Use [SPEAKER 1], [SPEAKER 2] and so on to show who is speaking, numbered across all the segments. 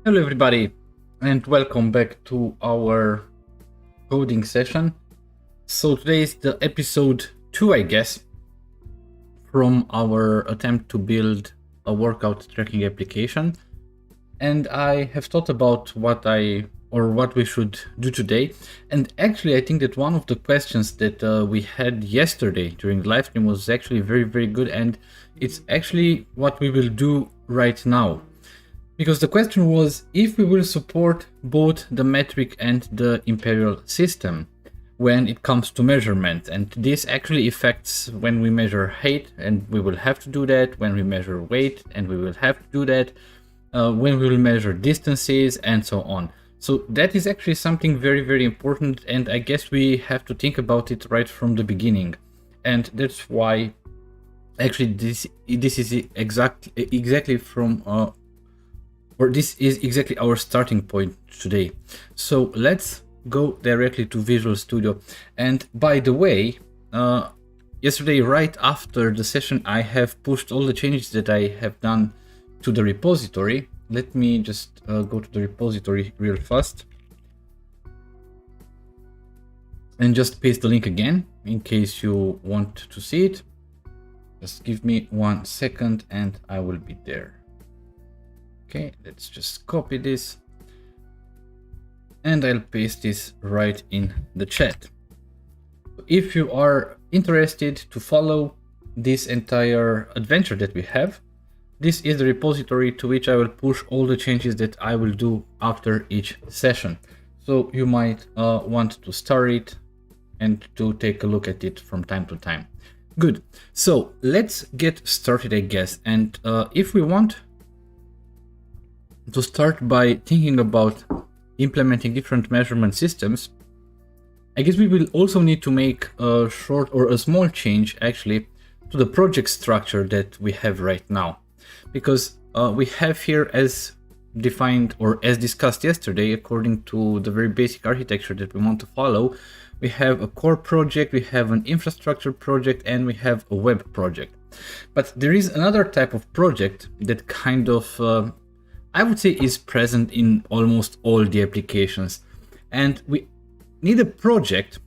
[SPEAKER 1] Hello everybody and welcome back to our coding session. So today is the episode 2, I guess, from our attempt to build a workout tracking application. And I have thought about what we should do today. And actually I think that one of the questions that we had yesterday during the live stream was actually very, very good, and it's actually what we will do right now. Because the question was if we will support both the metric and the imperial system when it comes to measurement. And this actually affects when we measure height, and we will have to do that, when we measure weight, and we will have to do that, when we will measure distances, and so on. So that is actually something very, very important, and I guess we have to think about it right from the beginning. And that's why actually this is exactly from this is exactly our starting point today. So let's go directly to Visual Studio. And by the way, yesterday, right after the session, I have pushed all the changes that I have done to the repository. Let me just go to the repository real fast and just paste the link again in case you want to see it. Just give me 1 second and I will be there. Okay, let's just copy this and I'll paste this right in the chat. If you are interested to follow this entire adventure that we have, this is the repository to which I will push all the changes that I will do after each session. So you might want to start it and to take a look at it from time to time. Good, so let's get started, I guess. And if we want to start by thinking about implementing different measurement systems, I guess we will also need to make a short or a small change actually to the project structure that we have right now. Because we have here, as defined or as discussed yesterday, according to the very basic architecture that we want to follow, we have a core project, we have an infrastructure project, and we have a web project. But there is another type of project that kind of I would say is present in almost all the applications, and we need a project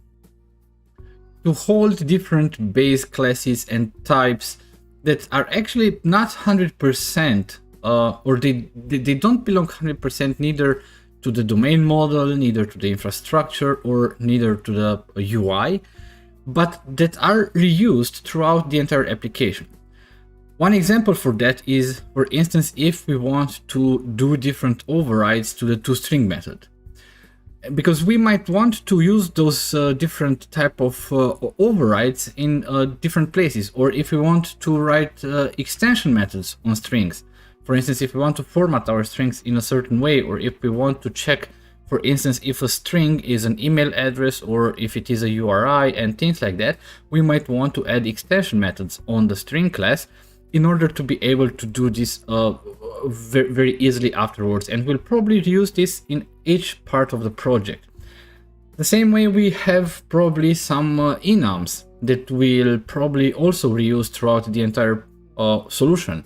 [SPEAKER 1] to hold different base classes and types that are actually not 100% or they don't belong 100% neither to the domain model, neither to the infrastructure, or neither to the UI, but that are reused throughout the entire application. One example for that is, for instance, if we want to do different overrides to the toString method. Because we might want to use those different type of overrides in different places, or if we want to write extension methods on strings. For instance, if we want to format our strings in a certain way, or if we want to check, for instance, if a string is an email address or if it is a URI and things like that, we might want to add extension methods on the string class in order to be able to do this very, very easily afterwards. And we'll probably use this in each part of the project. The same way we have probably some enums that we'll probably also reuse throughout the entire solution.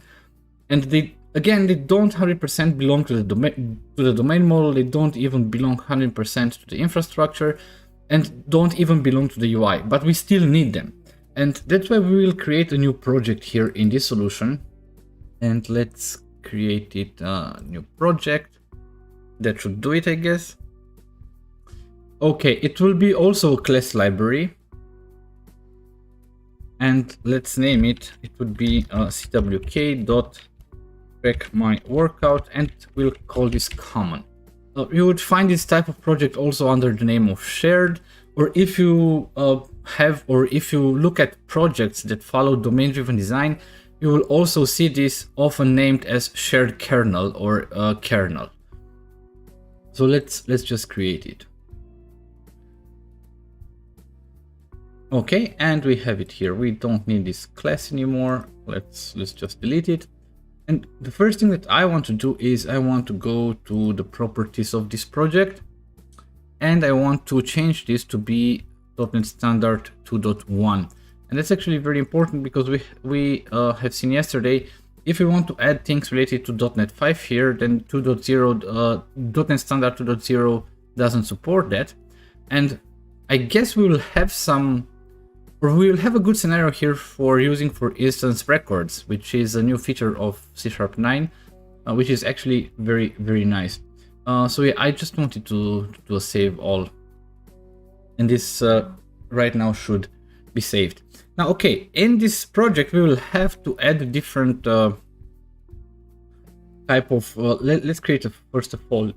[SPEAKER 1] And they don't 100% belong to the domain model, they don't even belong 100% to the infrastructure, and don't even belong to the UI, but we still need them. And that's why we will create a new project here in this solution. And let's create it a new project. That should do it, I guess. Okay, it will be also a class library. And let's name it. It would be cwk.trackMyWorkout, and we'll call this common. You would find this type of project also under the name of shared, or if you if you look at projects that follow domain-driven design, you will also see this often named as shared kernel or kernel. So let's just create it. Okay, and we have it here. We don't need this class anymore. Let's just delete it. And the first thing that I want to do is I want to go to the properties of this project, and I want to change this to be .NET Standard 2.1. And that's actually very important because we have seen yesterday if we want to add things related to .NET 5 here, then 2.0, .NET Standard 2.0 doesn't support that. And I guess we will have some, or we will have a good scenario here for using, for instance, records, which is a new feature of C# 9, which is actually very, very nice. So yeah, I just wanted to do a save all. And this right now should be saved. Now, okay, in this project, we will have to add different type of, let's create first a folder.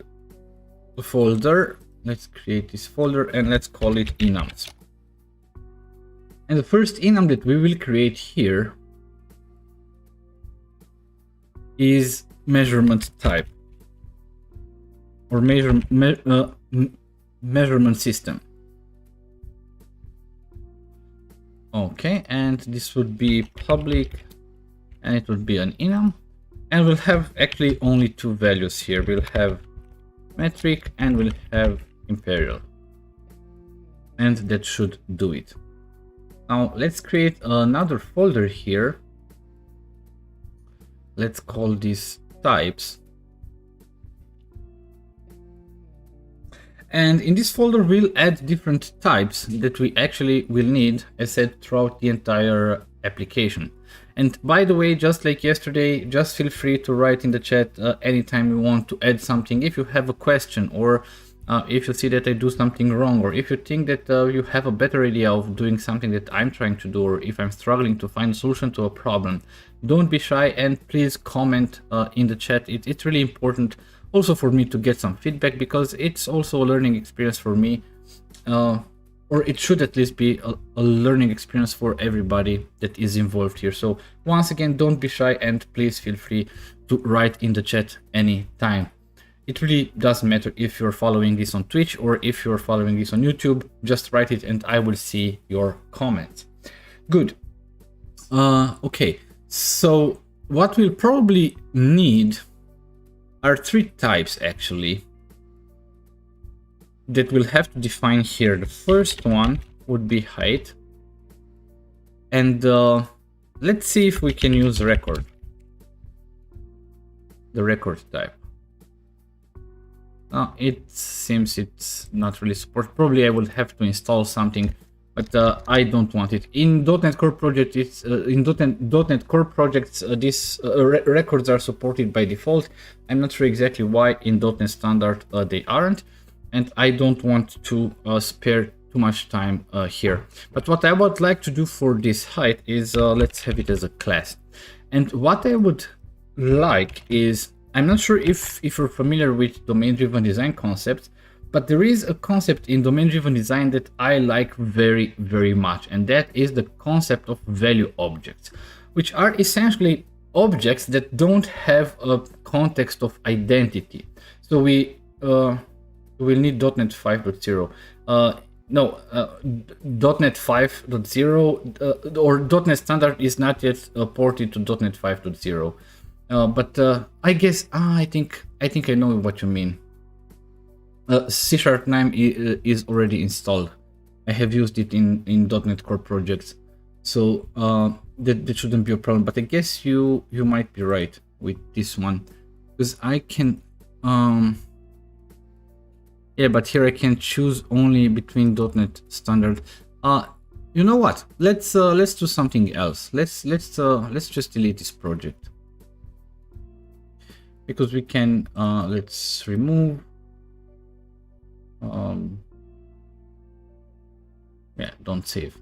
[SPEAKER 1] Let's create this folder and let's call it enums. And the first enum that we will create here is measurement type or measurement system. Okay, and this would be public and it would be an enum, and we'll have actually only two values here. We'll have metric and we'll have imperial, and that should do it. Now let's create another folder here. Let's call this types. And in this folder, we'll add different types that we actually will need, as said, throughout the entire application. And by the way, just like yesterday, just feel free to write in the chat anytime you want to add something. If you have a question, or if you see that I do something wrong, or if you think that you have a better idea of doing something that I'm trying to do, or if I'm struggling to find a solution to a problem, don't be shy and please comment in the chat. It's really important also for me to get some feedback, because it's also a learning experience for me, or it should at least be a learning experience for everybody that is involved here. So once again, don't be shy and please feel free to write in the chat anytime. It really doesn't matter if you're following this on Twitch or if you're following this on YouTube. Just write it and I will see your comments. Good. Okay, so what we'll probably need are three types actually that we'll have to define here. The first one would be height, and let's see if we can use record, the record type. It seems it's not really supported. Probably I will have to install something, but I don't want it. In .NET Core project, it's in .NET Core projects, these records are supported by default. I'm not sure exactly why in .NET Standard they aren't, and I don't want to spare too much time here. But what I would like to do for this height is let's have it as a class. And what I would like is, I'm not sure if you're familiar with domain-driven design concepts, but there is a concept in domain-driven design that I like very, very much, and that is the concept of value objects, which are essentially objects that don't have a context of identity. So we will need .NET 5.0. .NET 5.0 or .NET Standard is not yet ported to .NET 5.0. But I guess I think I know what you mean. C# 9 is already installed. I have used it in .NET Core projects, so that shouldn't be a problem. But I guess you might be right with this one, because I can yeah, but here I can choose only between .NET Standard. You know what? Let's do something else. Let's just delete this project, because we can let's remove. Yeah, don't save.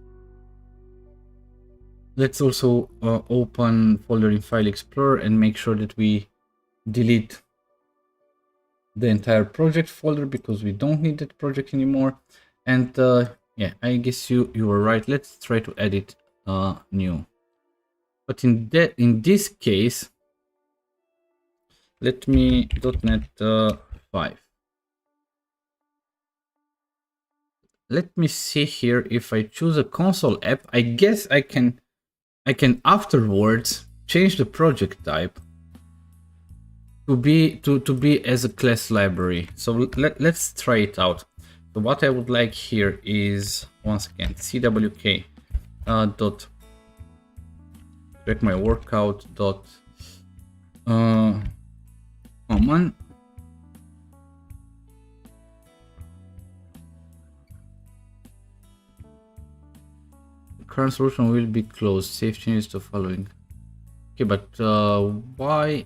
[SPEAKER 1] Let's also open folder in File Explorer and make sure that we delete the entire project folder, because we don't need that project anymore. And yeah, I guess you were right. Let's try to edit new. But in this case, let me .NET 5. Let me see here. If I choose a console app, I guess I can afterwards change the project type to be as a class library. So let's try it out. So what I would like here is, once again, cwk dot check my workout dot common. Current solution will be closed. Save changes to following. Okay, but why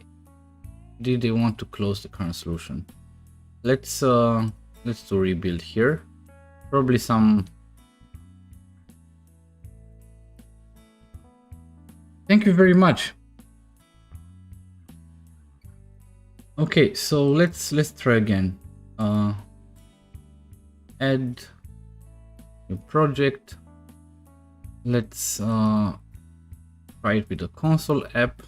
[SPEAKER 1] did they want to close the current solution? Let's do rebuild here. Probably some. Thank you very much. Okay, so let's try again. Add new project. Let's try it with the console app.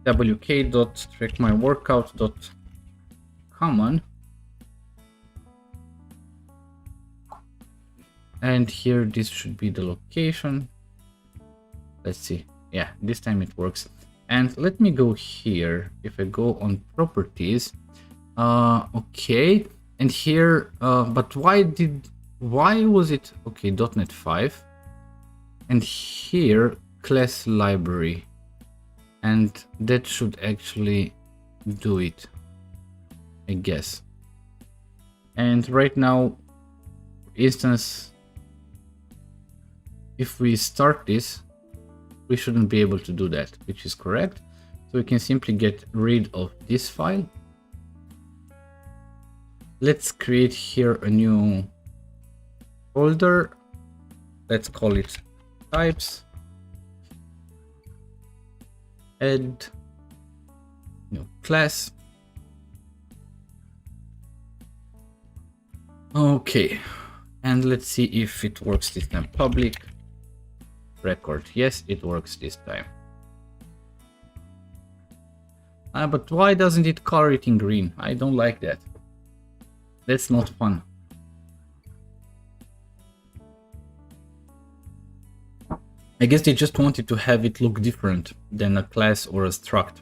[SPEAKER 1] wk.trackmyworkout.common. And here this should be the location. Let's see. Yeah, this time it works. And let me go here. If I go on properties, okay. And here, but why was it okay? .NET 5, and here class library, and that should actually do it, I guess. And right now, instance, if we start this, we shouldn't be able to do that, which is correct. So we can simply get rid of this file. Let's create here a new folder. Let's call it types. Add new class. Okay, and let's see if it works this time. Public record. Yes, it works this time. But why doesn't it color it in green? I don't like that. That's not fun. I guess they just wanted to have it look different than a class or a struct.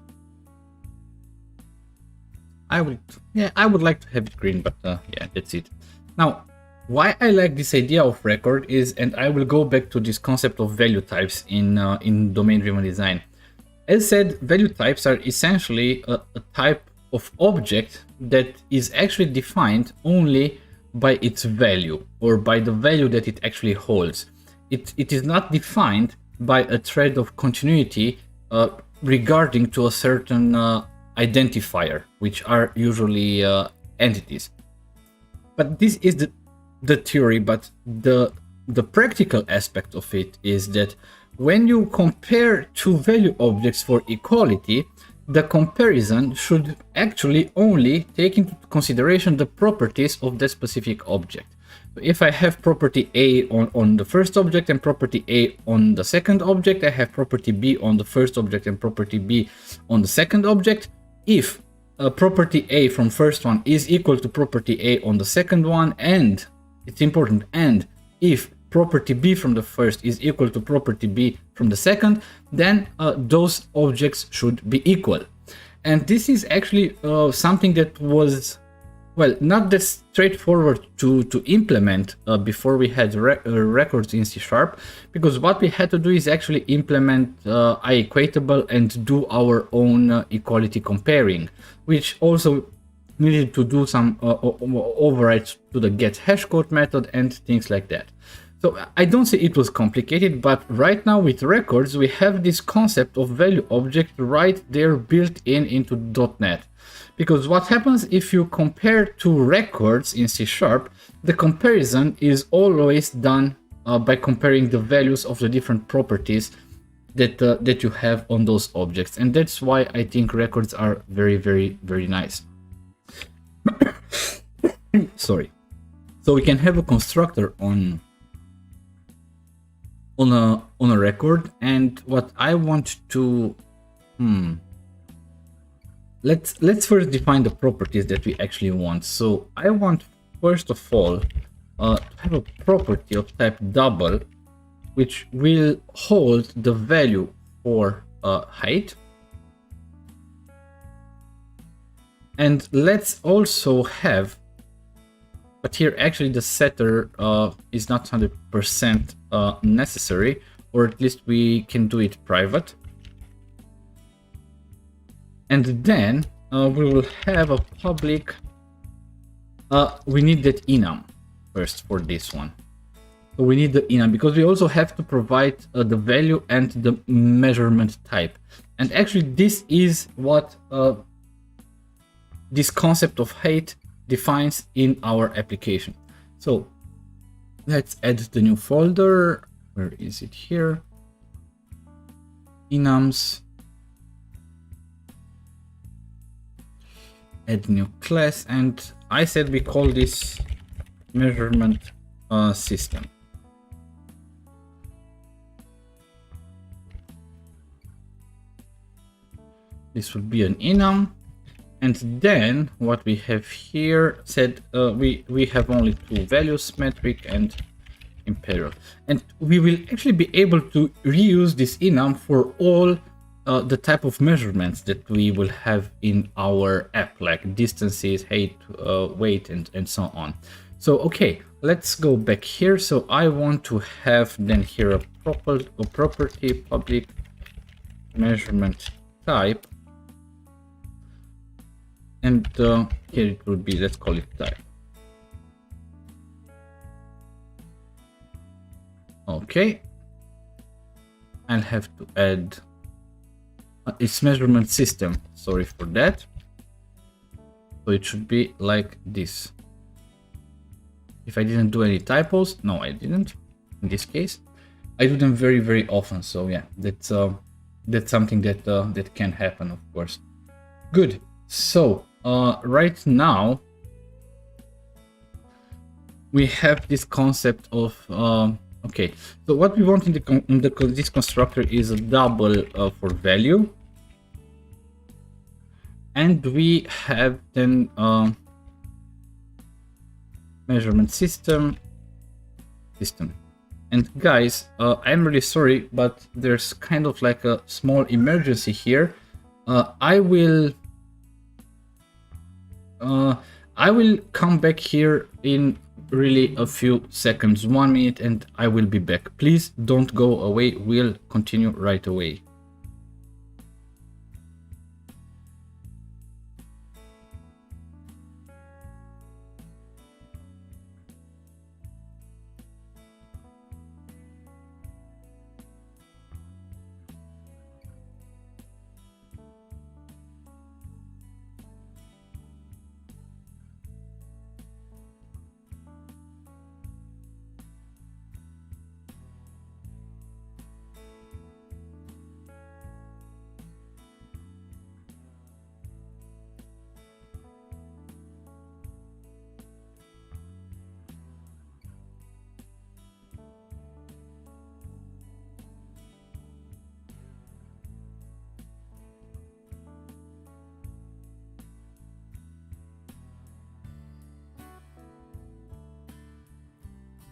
[SPEAKER 1] I would like to have it green, but yeah, that's it. Now, why I like this idea of record is, and I will go back to this concept of value types in domain-driven design. As said, value types are essentially a type of object that is actually defined only by its value, or by the value that it actually holds. It is not defined by a thread of continuity regarding to a certain identifier, which are usually entities. But this is the theory, but the practical aspect of it is that when you compare two value objects for equality, the comparison should actually only take into consideration the properties of that specific object. So if I have property A on the first object and property A on the second object, I have property B on the first object and property B on the second object. If property A from first one is equal to property A on the second one, and it's important, and if property B from the first is equal to property B from the second, then those objects should be equal. And this is actually something that was, well, not that straightforward to implement before we had records in C#, because what we had to do is actually implement IEquatable and do our own equality comparing, which also needed to do some overrides to the get hashcode method and things like that. So I don't say it was complicated, but right now with records, we have this concept of value object right there built into .NET. Because what happens if you compare two records in C#, the comparison is always done by comparing the values of the different properties that you have on those objects. And that's why I think records are very, very, very nice. Sorry. So we can have a constructor on a record, and what I want to let's first define the properties that we actually want. So I want first of all to have a property of type double, which will hold the value for height, and let's also have, but here actually the setter is not 100% necessary, or at least we can do it private. And then we will have a public. We need that enum first for this one. So we need the enum because we also have to provide the value and the measurement type. And actually, this is what this concept of height defines in our application. So let's add the new folder. Where is it here? Enums. Add new class, and I said we call this measurement system. This would be an enum. And then what we have here said we have only two values, metric and imperial. And we will actually be able to reuse this enum for all the type of measurements that we will have in our app, like distances, height, weight, and so on. So, okay, let's go back here. So I want to have then here a property public measurement type. And here it will be, let's call it type. Okay. I'll have to add its measurement system. Sorry for that. So it should be like this. If I didn't do any typos, no, I didn't. In this case, I do them very, very often. So yeah, that's something that that can happen, of course. Good. So right now we have this concept of okay. So what we want in this constructor is a double for value, and we have then measurement system. And guys, I'm really sorry, but there's kind of like a small emergency here. I will come back here in really a few seconds, 1 minute, and I will be back. Please don't go away. We'll continue right away.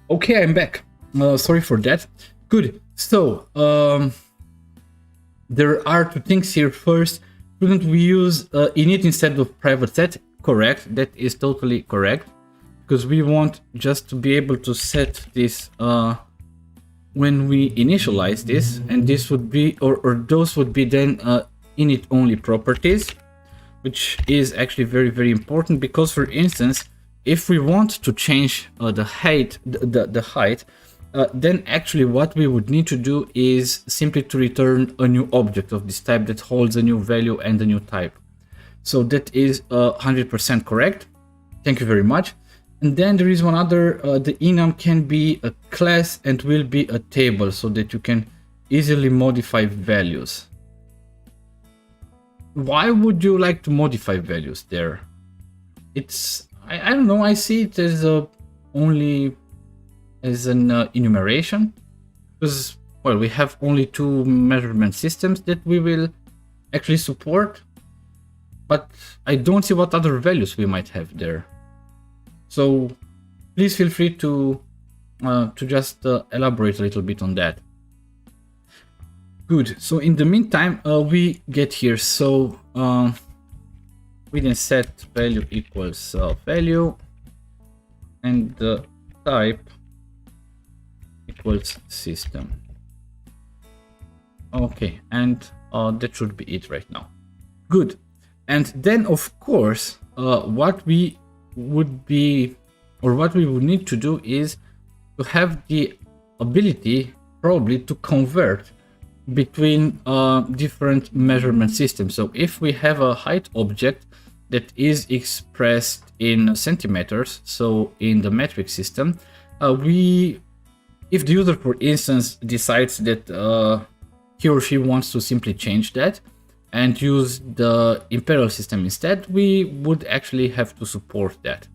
[SPEAKER 1] Okay, I'm back. Sorry for that. Good. So there are two things here. First, shouldn't we use init instead of private set? Correct. That is totally correct, because we want just to be able to set this when we initialize this, and this would be or those would be then init only properties, which is actually very, very important, because for instance, if we want to change the height, then actually what we would need to do is simply to return a new object of this type that holds a new value and a new type. So that is 100% correct. Thank you very much. And then there is one other, the enum can be a class and will be a table, so that you can easily modify values. Why would you like to modify values there? It's, I don't know, I see it as only as an enumeration, because, well, we have only two measurement systems that we will actually support, but I don't see what other values we might have there. So please feel free to just elaborate a little bit on that. Good. So in the meantime, we get here. So we then set value equals value, and the type equals system. Okay, and that should be it right now. Good. And then, of course, what we would need to do is to have the ability probably to convert between different measurement systems. So if we have a height object that is expressed in centimeters, so in the metric system, if the user, for instance, decides that he or she wants to simply change that and use the imperial system instead, we would actually have to support that.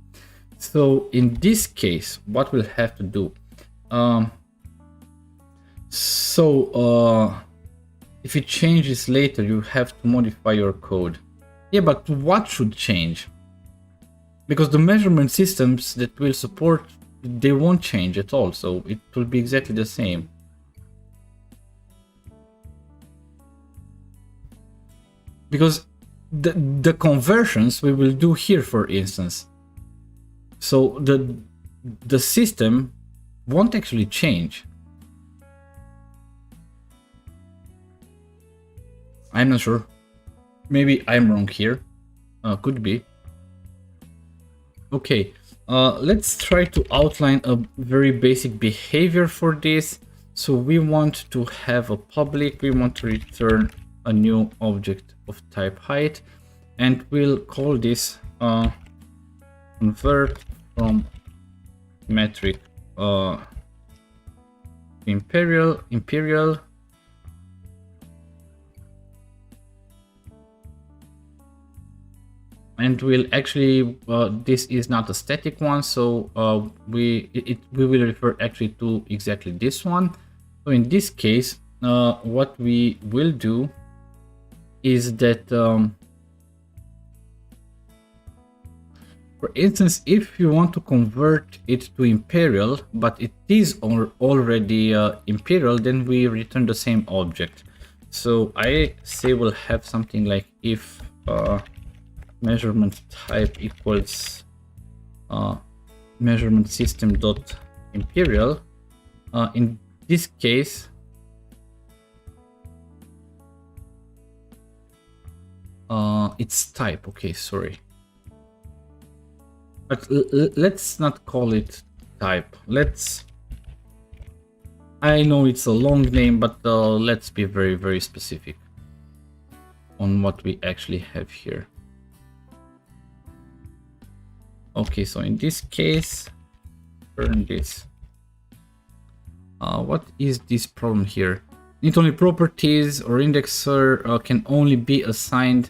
[SPEAKER 1] So in this case, what we'll have to do, if you change this later, you have to modify your code. Yeah, but what should change? Because the measurement systems that will support, they won't change at all, so it will be exactly the same. Because the conversions we will do here, for instance, so the system won't actually change. I'm not sure. Maybe I'm wrong here. Could be. Okay, let's try to outline a very basic behavior for this. So we want to have a public, we want to return a new object of type height, and we'll call this convert from metric imperial. And we'll actually, this is not a static one, so we will refer actually to exactly this one. So in this case, what we will do is that, for instance, if you want to convert it to imperial, but it is already imperial, then we return the same object. So I say we'll have something like if measurement type equals measurement system dot imperial. In this case, it's type. Okay, sorry, but let's not call it type. I know it's a long name, but let's be very, very specific on what we actually have here. Okay, so in this case, turn this. What is this problem here? Not only properties or indexer can only be assigned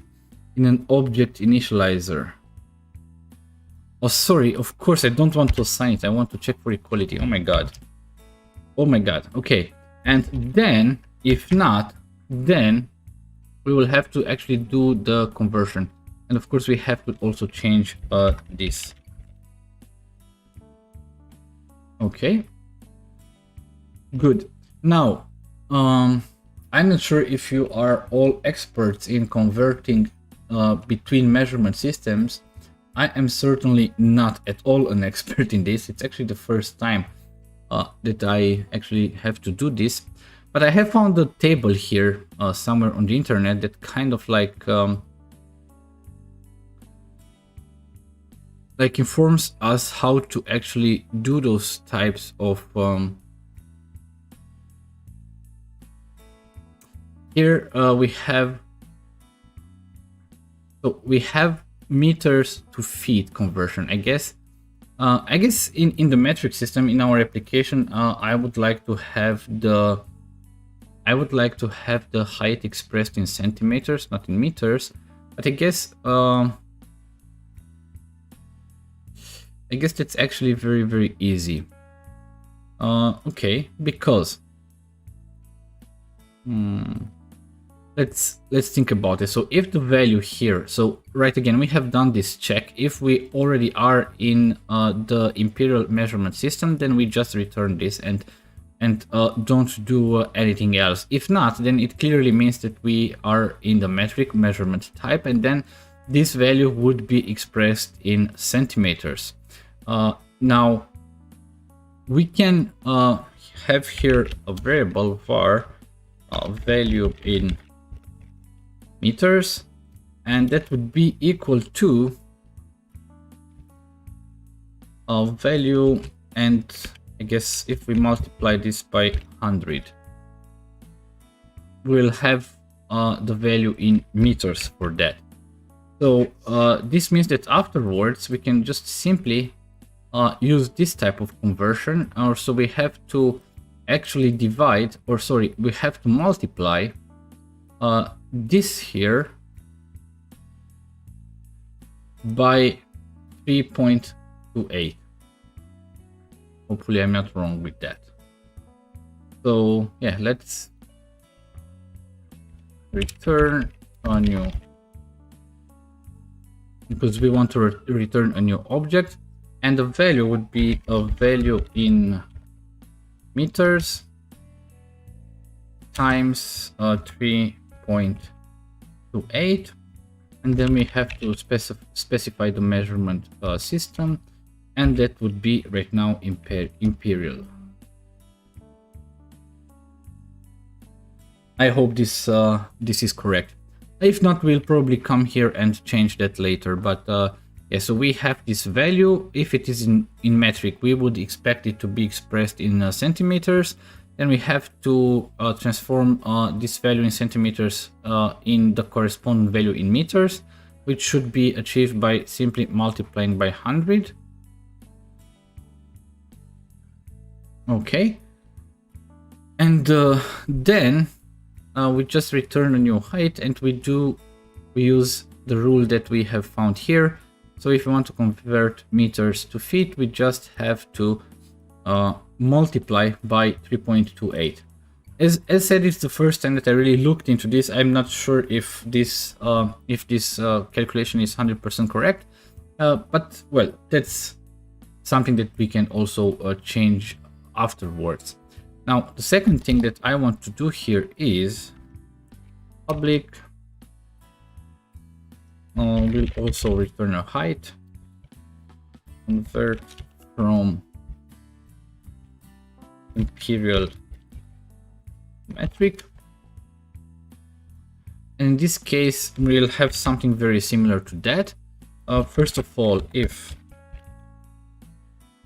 [SPEAKER 1] in an object initializer. Oh, sorry, of course I don't want to assign it. I want to check for equality. Oh my god. Oh my god. Okay, and then if not, then we will have to actually do the conversion. And of course we have to also change this. Okay, good. Now, I'm not sure if you are all experts in converting between measurement systems. I am certainly not at all an expert in this. It's actually the first time that I actually have to do this. But I have found a table here somewhere on the internet that kind of like informs us how to actually do those types of here we have meters to feet conversion. I guess in the metric system in our application, I would like to have the height expressed in centimeters, not in meters. But I guess that's actually very, very easy. Okay, because let's think about it. So if the value here, so right again, we have done this check. If we already are in the imperial measurement system, then we just return this and don't do anything else. If not, then it clearly means that we are in the metric measurement type, and then this value would be expressed in centimeters. Now we can have here a variable var value in meters, and that would be equal to a value, and I guess if we multiply this by 100, we'll have the value in meters for that. So this means that afterwards we can just simply use this type of conversion, or so we have to actually divide, or sorry, we have to multiply this here by 3.28. Hopefully I'm not wrong with that. So yeah, let's return a new, because we want to return a new object, and the value would be a value in meters times 3.28, and then we have to specify the measurement system, and that would be right now imperial. I hope this is correct. If not, we'll probably come here and change that later. But yeah, so we have this value. If it is in metric, we would expect it to be expressed in centimeters. Then we have to transform this value in centimeters in the corresponding value in meters, which should be achieved by simply multiplying by 100. Okay. And then we just return a new height, and we use the rule that we have found here. So if we want to convert meters to feet, we just have to multiply by 3.28. As said, it's the first time that I really looked into this. I'm not sure if this calculation is 100% correct, but well, that's something that we can also change afterwards. Now, the second thing that I want to do here is public will also return a height, convert from imperial metric. And in this case, we'll have something very similar to that. First of all, if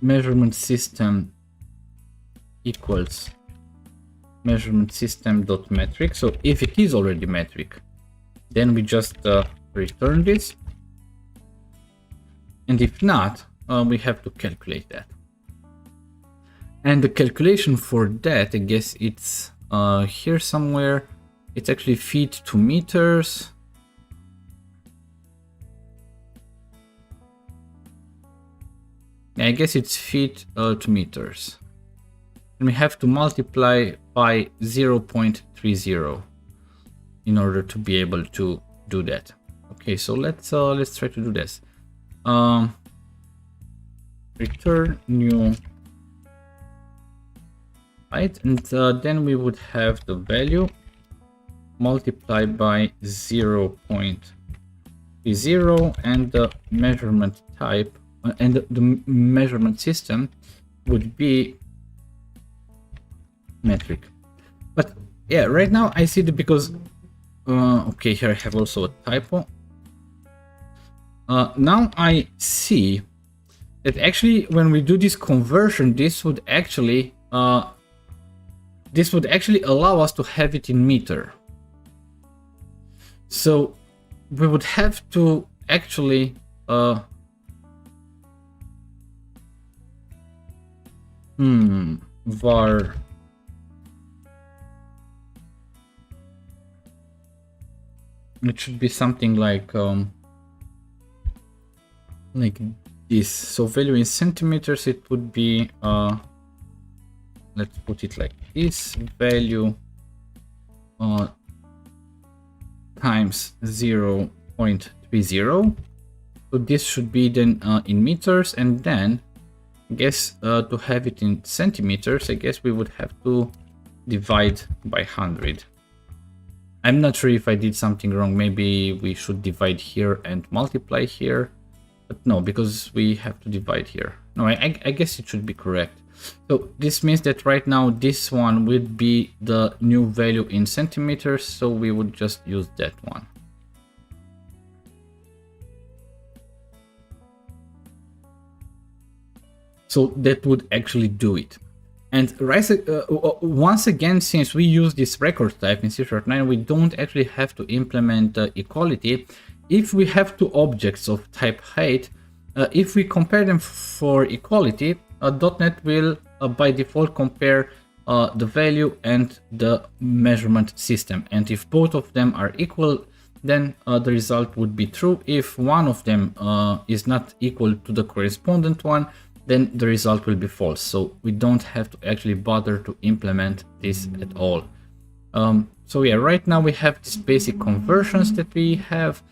[SPEAKER 1] measurement system equals measurement system.metric. So if it is already metric, then we just return this. And if not, we have to calculate that. And the calculation for that, I guess it's here somewhere. It's actually feet to meters. I guess it's feet to meters. And we have to multiply by 0.30 in order to be able to do that. Okay, so let's try to do this. Return new height, and then we would have the value multiplied by 0.30, and the measurement type and the measurement system would be metric. But yeah, right now I see that because okay, here I have also a typo. Now I see that actually when we do this conversion, this would actually allow us to have it in meter. So we would have to actually var it should be something like this. So value in centimeters, it would be let's put it like this, value times 0.30. So this should be then in meters, and then I guess to have it in centimeters, I guess we would have to divide by 100. I'm not sure if I did something wrong. Maybe we should divide here and multiply here, but no, because we have to divide here. No, I guess it should be correct. So this means that right now this one would be the new value in centimeters, so we would just use that one. So that would actually do it. And once again, since we use this record type in C#9, we don't actually have to implement equality. If we have two objects of type height, if we compare them for equality, .NET will by default compare the value and the measurement system. And if both of them are equal, then the result would be true. If one of them is not equal to the correspondent one, then the result will be false. So we don't have to actually bother to implement this at all. So yeah, right now we have these basic conversions that we have.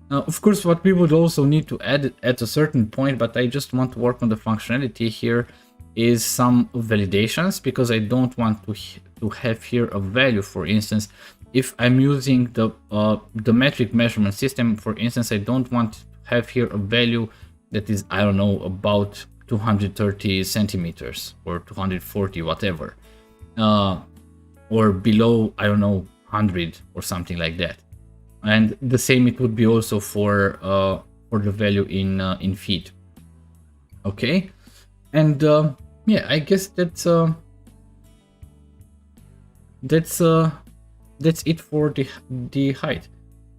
[SPEAKER 1] Of course, what we would also need to add at a certain point, but I just want to work on the functionality here, is some validations, because I don't want to have here a value. For instance, if I'm using the metric measurement system, for instance, I don't want to have here a value that is, I don't know, about 230 centimeters or 240, whatever, or below, I don't know, 100 or something like that. And the same it would be also for the value in feet. Okay, and yeah, I guess that's it for the height.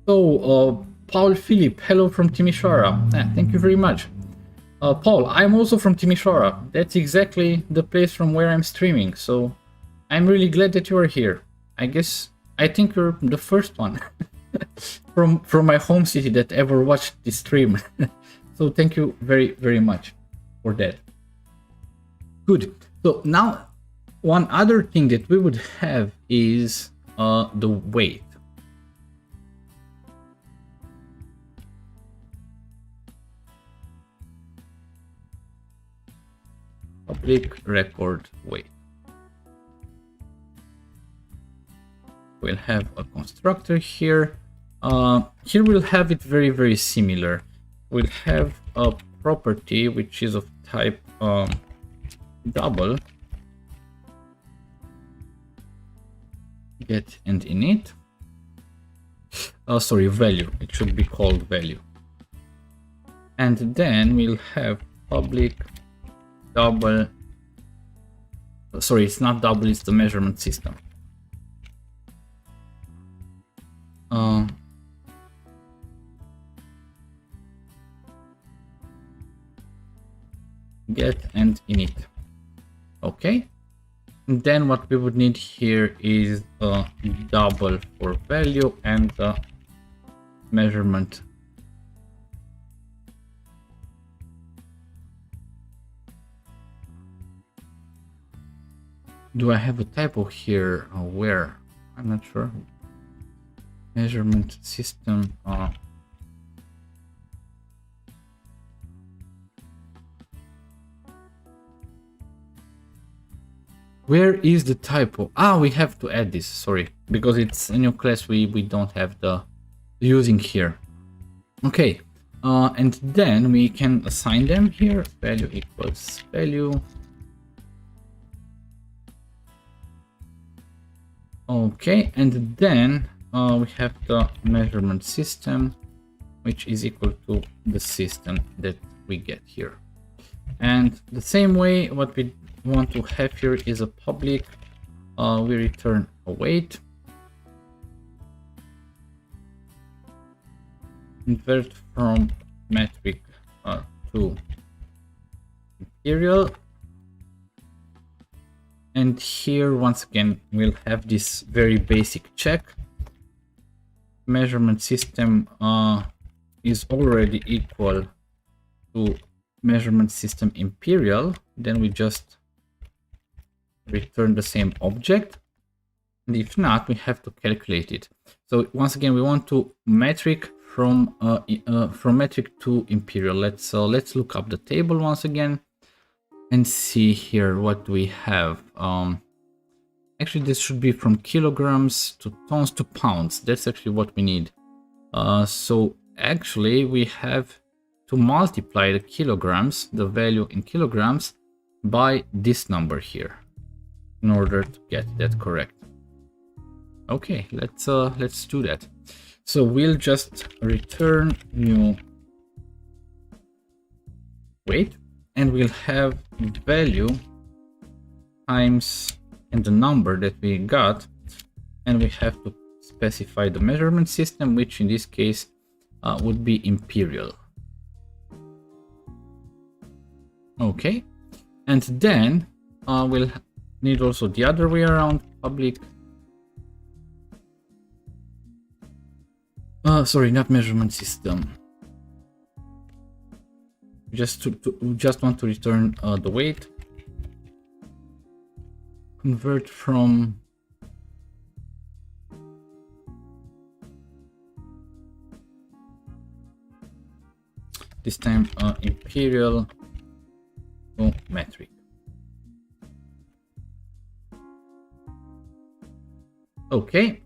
[SPEAKER 1] So Paul Philip, hello from Timisoara. Thank you very much. Paul, I'm also from Timisoara. That's exactly the place from where I'm streaming. So I'm really glad that you are here. I think you're the first one from my home city that ever watched this stream. So thank you very, very much for that. Good. So now one other thing that we would have is the weight. Public record weight. We'll have a constructor here. Here we'll have it very, very similar. We'll have a property which is of type double, get and init. Sorry, value. It should be called value. And then we'll have public double. Sorry, it's not double, it's the measurement system. Get and init. Okay. And then what we would need here is a double for value and the measurement. Do I have a typo here? Where? I'm not sure. Measurement system. Where is the typo? We have to add this. Sorry, because it's a new class. We don't have the using here. Okay, and then we can assign them here. Value equals value. Okay, and then we have the measurement system, which is equal to the system that we get here. And the same way, what we want to have here is a public. We return a weight. Convert from metric to imperial. And here, once again, we'll have this very basic check. Measurement system is already equal to measurement system imperial. Then we just return the same object. And if not, we have to calculate it. So once again, we want to metric from metric to imperial. Let's look up the table once again and see here what we have. Actually, this should be from kilograms to tons to pounds. That's actually what we need. So actually, we have to multiply the kilograms, the value in kilograms, by this number here in order to get that correct. Okay, let's do that. So we'll just return new weight, and we'll have the value times and the number that we got, and we have to specify the measurement system, which in this case would be imperial. Okay, and then we'll need also the other way around, public. Sorry, not measurement system. Just want to return the weight. Convert from this time imperial to metric. Okay.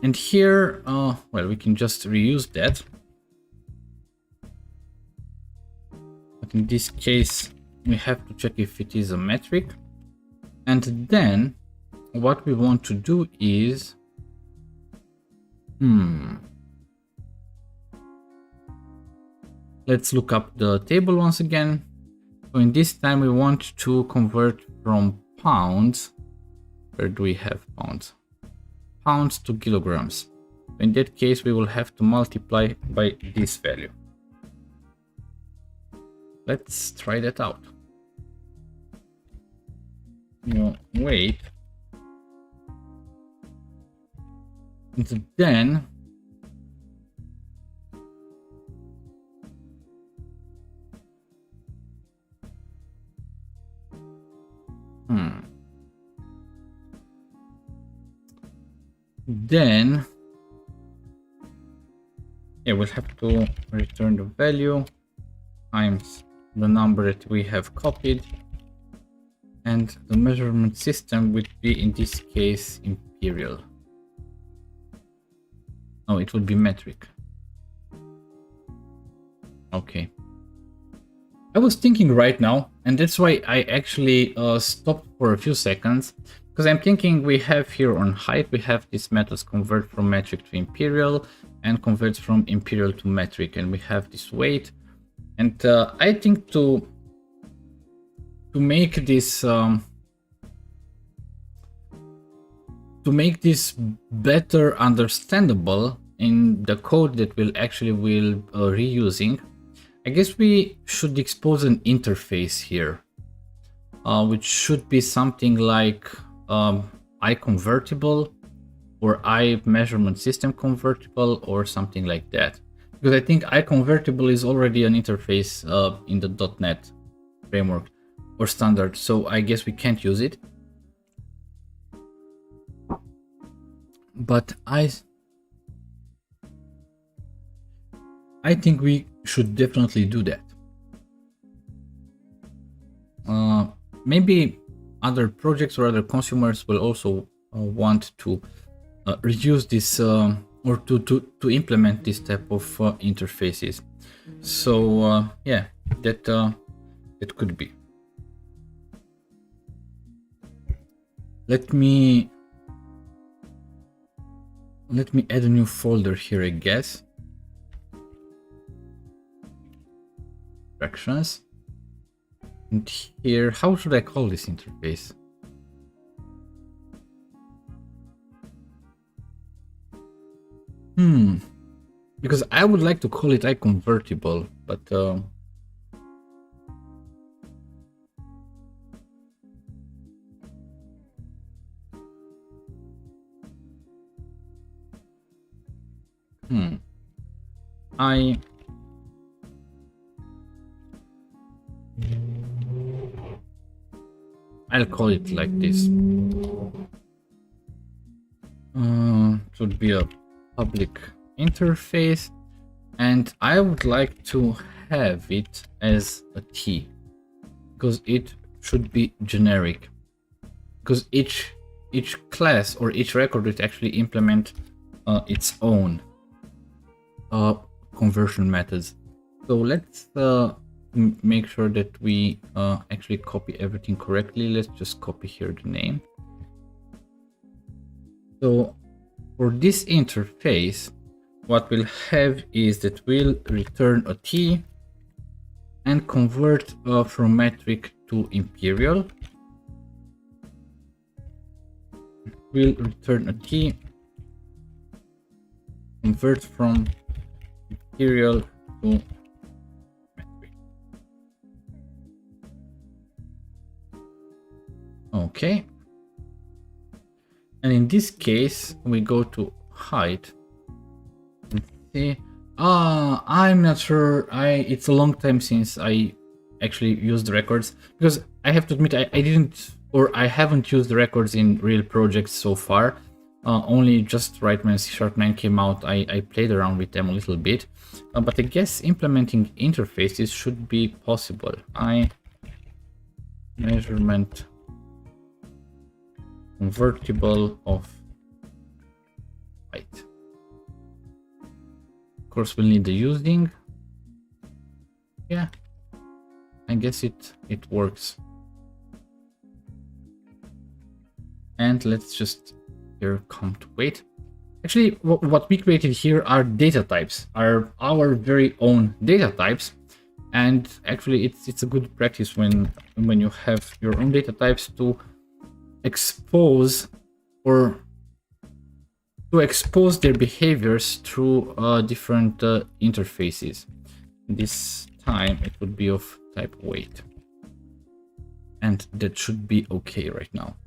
[SPEAKER 1] And here, well, we can just reuse that. But in this case, we have to check if it is a metric. And then what we want to do is, let's look up the table once again. So in this time, we want to convert from pounds. Where do we have pounds? Pounds to kilograms. In that case, we will have to multiply by this value. Let's try that out. Weight. And then Then, yeah, we'll have to return the value times the number that we have copied, and the measurement system would be, in this case, imperial. Oh, it would be metric. Okay. I was thinking right now, and that's why I actually stopped for a few seconds, because I'm thinking we have here on height, we have these methods convert from metric to imperial and converts from imperial to metric, and we have this weight. And I think to make this better understandable in the code that we'll reusing, I guess we should expose an interface here, which should be something like I convertible or I measurement system convertible or something like that. Because I think I convertible is already an interface in the .NET framework or standard, so I guess we can't use it. But I think we should definitely do that. Maybe other projects or other consumers will also want to reuse this or to implement this type of interfaces. So yeah, that could be. Let me add a new folder here, I guess. Fractions. And here, how should I call this interface? Because I would like to call it iConvertible, but I'll call it like this. Should be a public interface, and I would like to have it as a T, because it should be generic, because each class or each record would actually implement its own conversion methods. So let's make sure that we actually copy everything correctly. Let's just copy here the name. So for this interface, what we'll have is that we'll return a T and convert from metric to imperial. We'll return a t, convert from imperial to metric. Okay. And in this case, we go to height and see. I'm not sure. It's a long time since I actually used the records, because I have to admit I didn't, or I haven't used the records in real projects so far. Only just right when C#9 came out, I played around with them a little bit. But I guess implementing interfaces should be possible. Measurement convertible of height. Of course, we'll need the using. Yeah, I guess it works. And let's just here come to weight. Actually, what we created here are data types, are our very own data types. And actually, it's a good practice when you have your own data types to expose their behaviors through different interfaces. This time it would be of type weight, and that should be okay right now.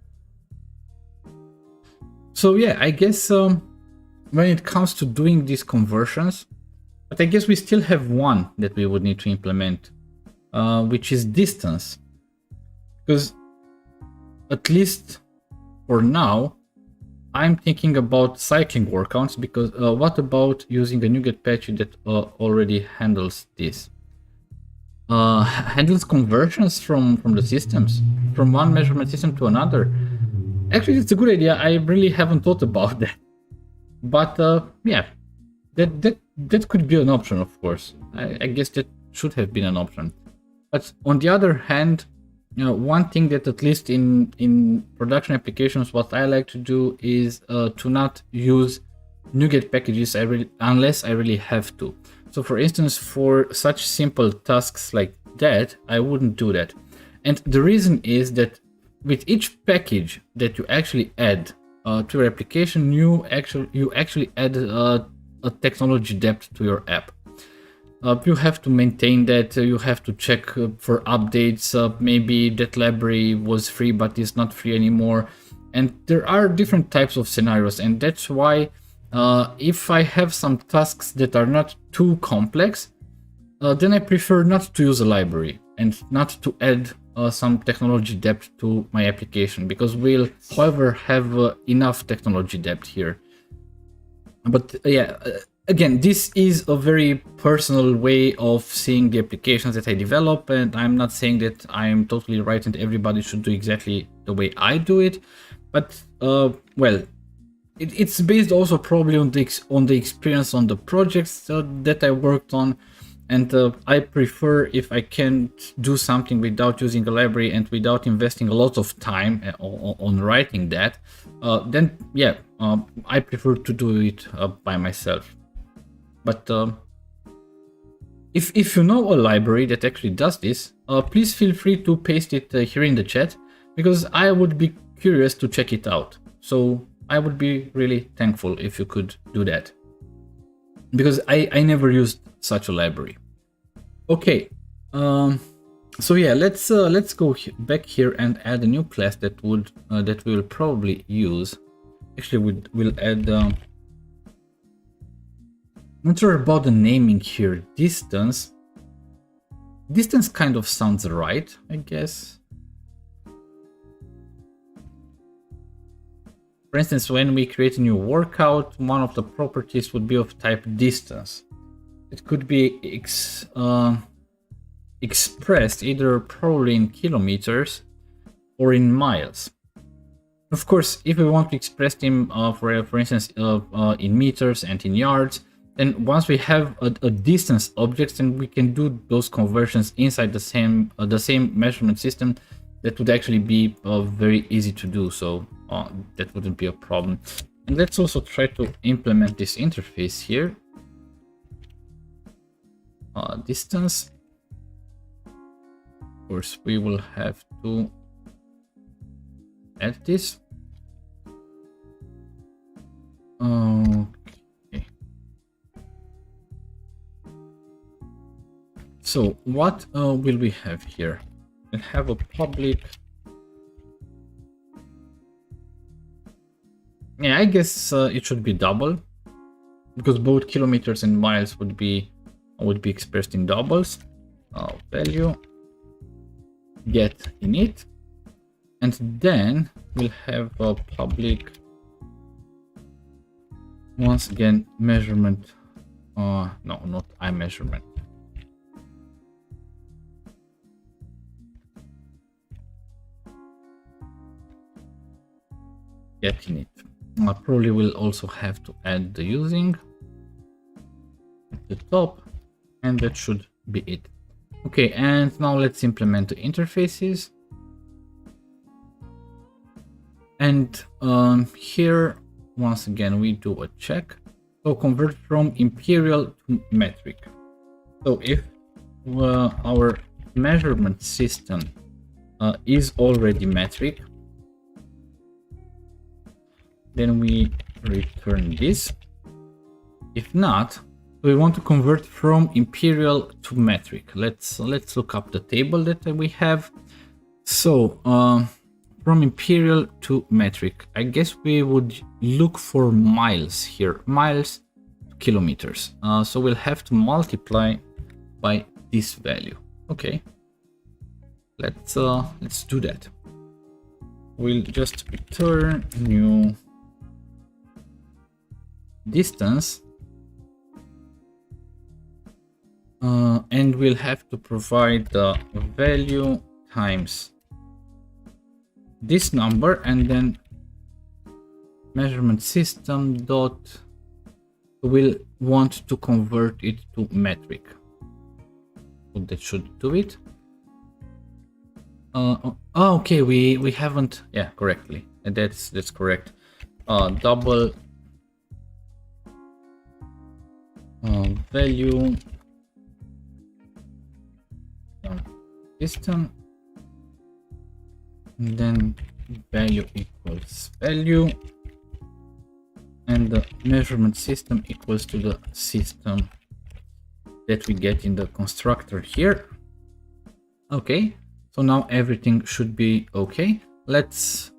[SPEAKER 1] So yeah, I guess when it comes to doing these conversions, but I guess we still have one that we would need to implement, which is distance, because at least for now, I'm thinking about cycling work counts, because what about using a NuGet patch that already handles this? Handles conversions from the systems, from one measurement system to another. Actually, it's a good idea. I really haven't thought about that. But yeah, that could be an option, of course. I guess that should have been an option. But on the other hand, one thing that at least in production applications, what I like to do is to not use NuGet packages unless I really have to. So for instance, for such simple tasks like that, I wouldn't do that. And the reason is that with each package that you actually add to your application, you actually add a technology debt to your app. You have to maintain that, you have to check for updates, maybe that library was free but is not free anymore. And there are different types of scenarios, and that's why if I have some tasks that are not too complex, then I prefer not to use a library and not to add some technology debt to my application, because we'll, however, have enough technology debt here. But yeah, again, this is a very personal way of seeing the applications that I develop, and I'm not saying that I'm totally right and everybody should do exactly the way I do it. But well, it's based also probably on the experience on the projects that I worked on, and I prefer, if I can't do something without using a library and without investing a lot of time on writing that, then yeah, I prefer to do it by myself. But if you know a library that actually does this, please feel free to paste it here in the chat, because I would be curious to check it out. So I would be really thankful if you could do that, because I never used such a library. Okay, so yeah, let's go back here and add a new class that we'll probably use. Actually, we'll add. I'm not sure about the naming here. Distance. Distance kind of sounds right, I guess. For instance, when we create a new workout, one of the properties would be of type distance. It could be expressed either probably in kilometers or in miles. Of course, if we want to express them, for instance, in meters and in yards, then once we have a distance object, then we can do those conversions inside the same measurement system. That would actually be very easy to do, so that wouldn't be a problem. And let's also try to implement this interface here. Distance. course, we will have to add this. Okay. So what will we have here? We'll have a public. Yeah, I guess it should be double, because both kilometers and miles would be expressed in doubles. Value get init, and then we'll have a public, once again, measurement. No, not iMeasurement. Get init. I probably will also have to add the using at the top, and that should be it. Okay, and now let's implement the interfaces. And here, once again, we do a check. So convert from imperial to metric. So if our measurement system is already metric, then we return this. If not, we want to convert from imperial to metric. Let's look up the table that we have. So from imperial to metric, I guess we would look for miles here, miles to kilometers. So we'll have to multiply by this value. Okay, let's do that. We'll just return new distance, and we'll have to provide the value times this number, and then measurement system dot will want to convert it to metric. So that should do it. Okay, we haven't, yeah, correctly, that's correct. Double value system, and then value equals value, and the measurement system equals to the system that we get in the constructor here. Okay, so now everything should be okay. Let's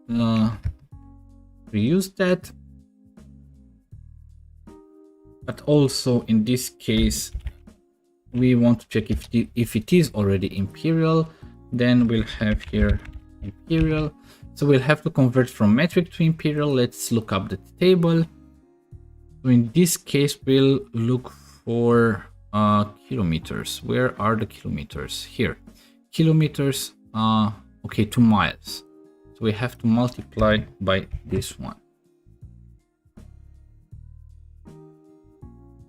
[SPEAKER 1] reuse that. But also in this case, we want to check if it is already imperial. Then we'll have here imperial. So we'll have to convert from metric to imperial. Let's look up the table. So in this case, we'll look for kilometers. Where are the kilometers? Here. Kilometers, okay, to miles. So we have to multiply by this one.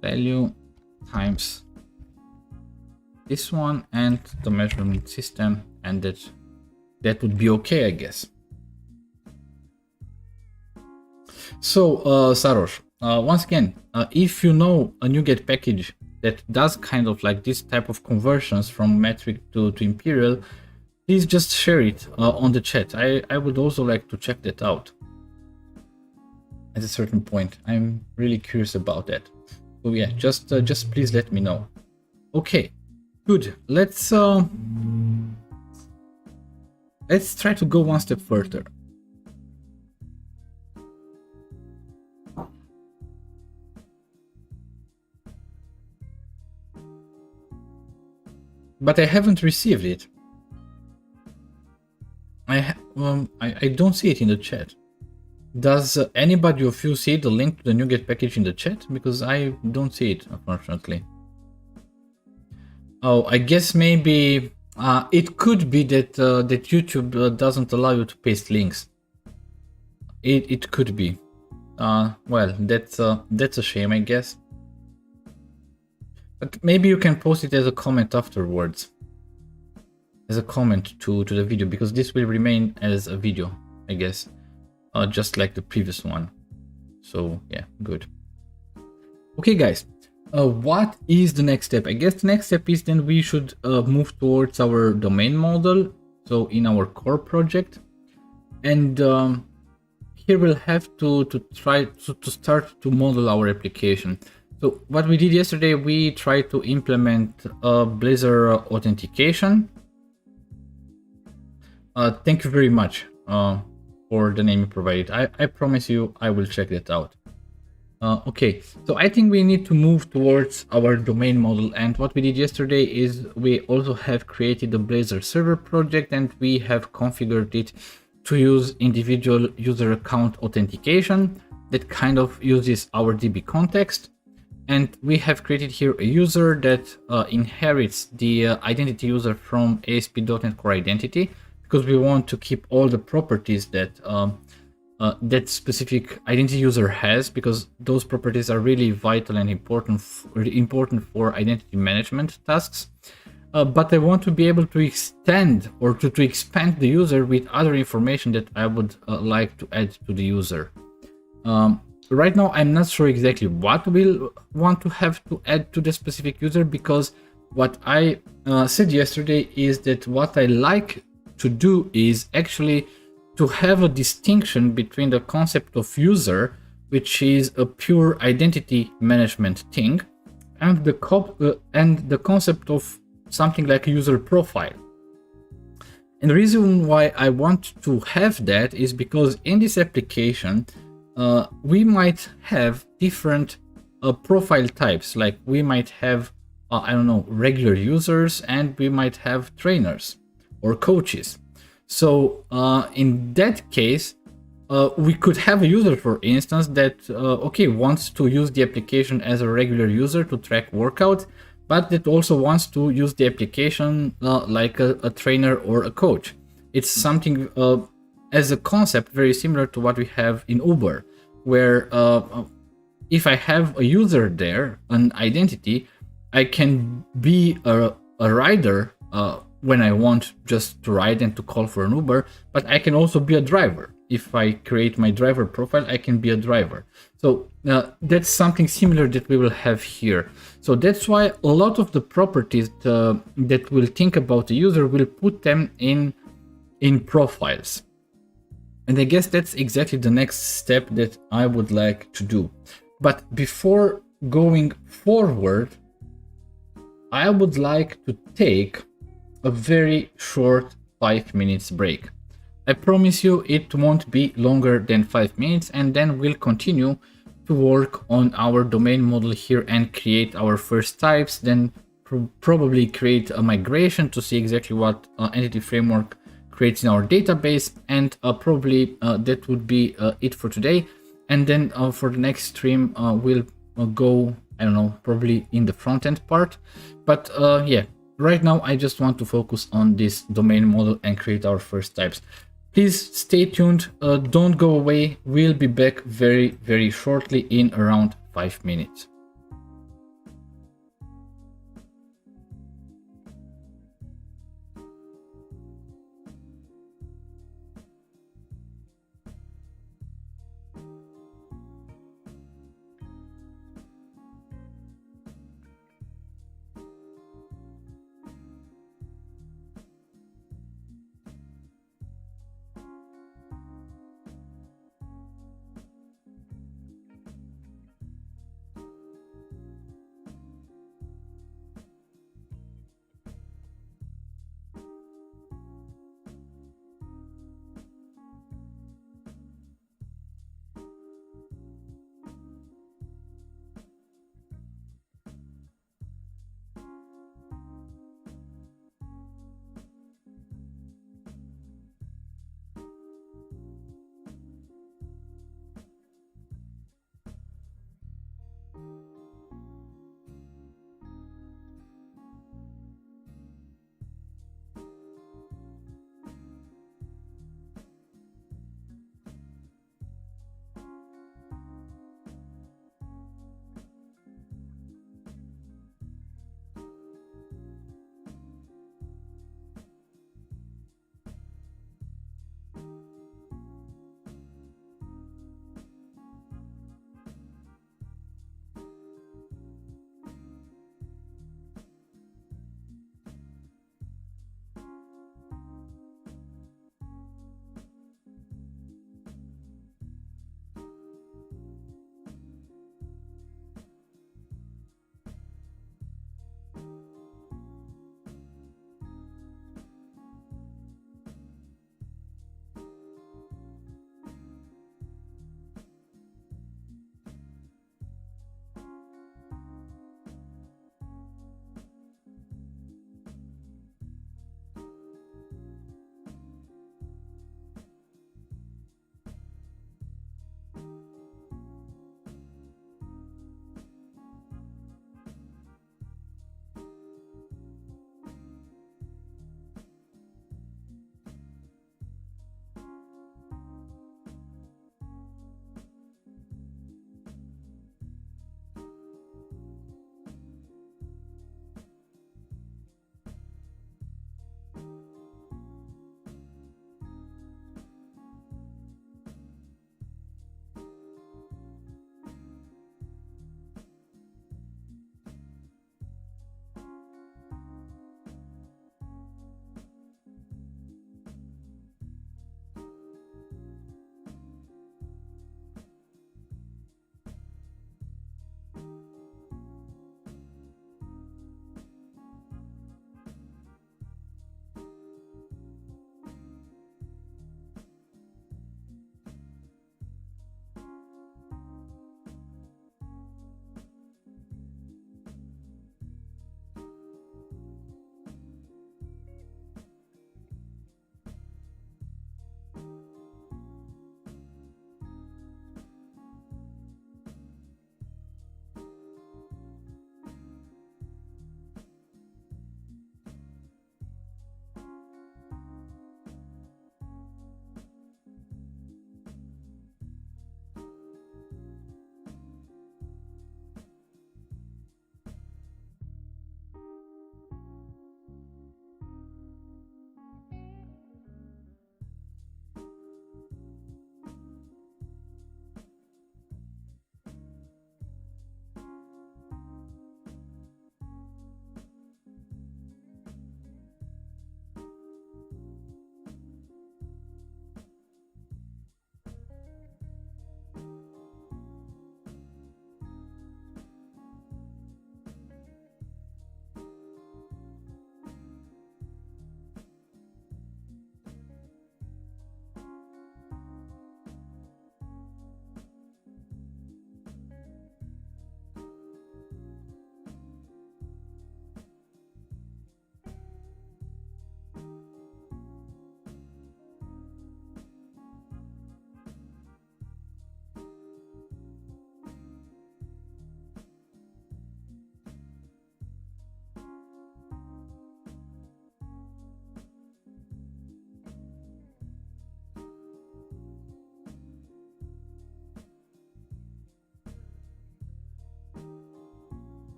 [SPEAKER 1] Value times this one and the measurement system, and that would be okay, I guess. So Sarosh, once again, if you know a NuGet package that does kind of like this type of conversions from metric to imperial, please just share it on the chat. I would also like to check that out at a certain point. I'm really curious about that. So yeah, just please let me know. Okay, good. Let's try to go one step further. But I haven't received it. I don't see it in the chat. Does anybody of you see the link to the NuGet package in the chat? Because I don't see it, unfortunately. Oh, I guess maybe it could be that that YouTube doesn't allow you to paste links. It could be. Well, that's a shame, I guess. But maybe you can post it as a comment afterwards, as a comment to the video, because this will remain as a video, I guess. Just like the previous one. So yeah, good. Okay, guys. What is the next step? I guess the next step is then we should move towards our domain model. So in our core project, and here we'll have to try to start to model our application. So what we did yesterday, we tried to implement a Blazor authentication. Thank you very much for the name you provided. I promise you I will check that out. Okay, so I think we need to move towards our domain model, and what we did yesterday is we also have created a Blazor server project, and we have configured it to use individual user account authentication that kind of uses our DB context. And we have created here a user that inherits the identity user from ASP.NET Core Identity, because we want to keep all the properties that that specific identity user has, because those properties are really vital and important for identity management tasks. But I want to be able to extend or to expand the user with other information that I would like to add to the user. Right now, I'm not sure exactly what we'll want to have to add to the specific user, because what I said yesterday is that what I like to do is actually to have a distinction between the concept of user, which is a pure identity management thing, and the concept of something like a user profile. And the reason why I want to have that is because in this application, we might have different profile types. Like we might have, I don't know, regular users, and we might have trainers or coaches. So in that case, we could have a user, for instance, that wants to use the application as a regular user to track workout, but that also wants to use the application like a trainer or a coach. It's something as a concept very similar to what we have in Uber, where if I have a user there, an identity, I can be a rider when I want just to ride and to call for an Uber, but I can also be a driver. If I create my driver profile, I can be a driver. So that's something similar that we will have here. So that's why a lot of the properties that we'll think about the user, will put them in profiles. And I guess that's exactly the next step that I would like to do. But before going forward, I would like to take a very short 5 minutes break. I promise you it won't be longer than 5 minutes, and then we'll continue to work on our domain model here and create our first types, then probably create a migration to see exactly what entity framework creates in our database, and probably that would be it for today. And then for the next stream, we'll go, I don't know, probably in the front end part. But yeah, right now I just want to focus on this domain model and create our first types. Please stay tuned, don't go away. We'll be back very, very shortly in around 5 minutes.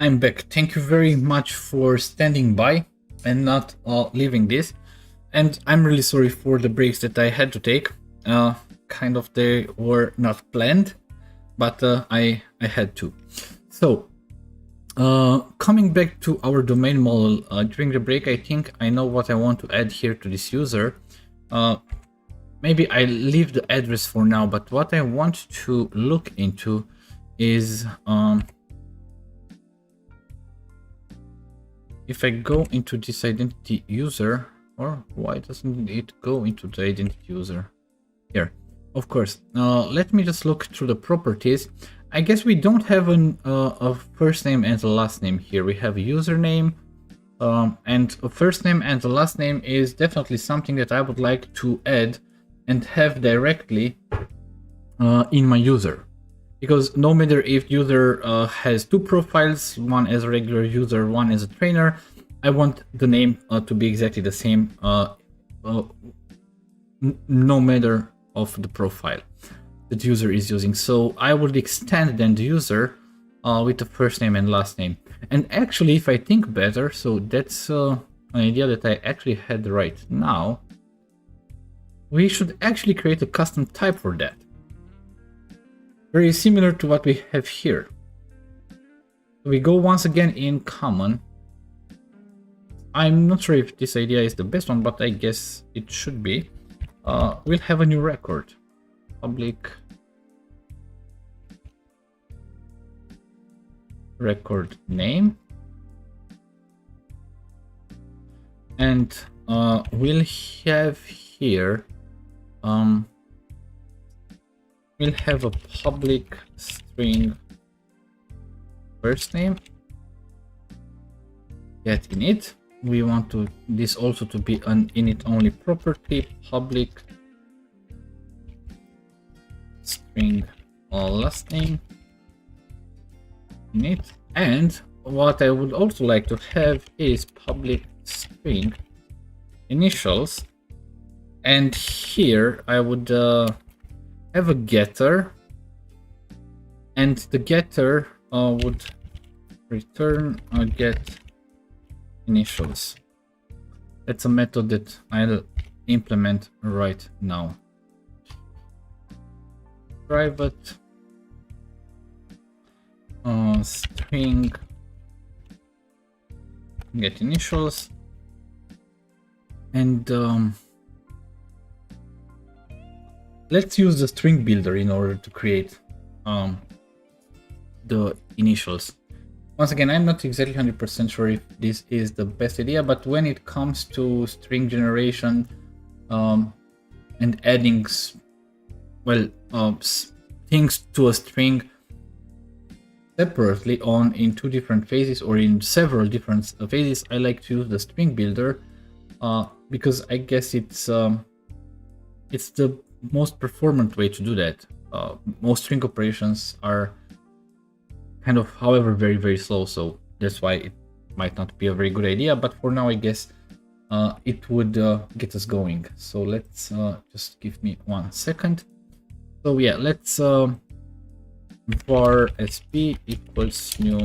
[SPEAKER 1] I'm back. Thank you very much for standing by and not leaving this. And I'm really sorry for the breaks that I had to take. Kind of they were not planned, but I had to. So, coming back to our domain model, during the break, I think I know what I want to add here to this user. Maybe I leave the address for now, but what I want to look into is if I go into this identity user, or why doesn't it go into the identity user? Here, of course. Let me just look through the properties. I guess we don't have a first name and a last name here. We have a username, and a first name and a last name is definitely something that I would like to add and have directly in my user. Because no matter if user has two profiles, one as a regular user, one as a trainer, I want the name to be exactly the same, no matter of the profile that user is using. So I would extend then the user with the first name and last name. And actually, if I think better, so that's an idea that I actually had right now, we should actually create a custom type for that. Very similar to what we have here. We go once again in common. I'm not sure if this idea is the best one, but I guess it should be. We'll have a new record. Public record name. And we'll have here we'll have a public string first name get init. We want to this also to be an init only property, public string last name init. And what I would also like to have is public string initials, and here I would have a getter, and the getter would return a get initials. That's a method that I'll implement right now. Private string get initials, and let's use the string builder in order to create the initials. Once again, I'm not exactly 100% sure if this is the best idea, but when it comes to string generation and adding things to a string separately on in two different phases or in several different phases, I like to use the string builder because I guess it's the most performant way to do that. Most string operations are kind of, however, very, very slow, so that's why it might not be a very good idea, but for now I guess it would get us going. So let's just give me 1 second. So yeah, let's var sp equals new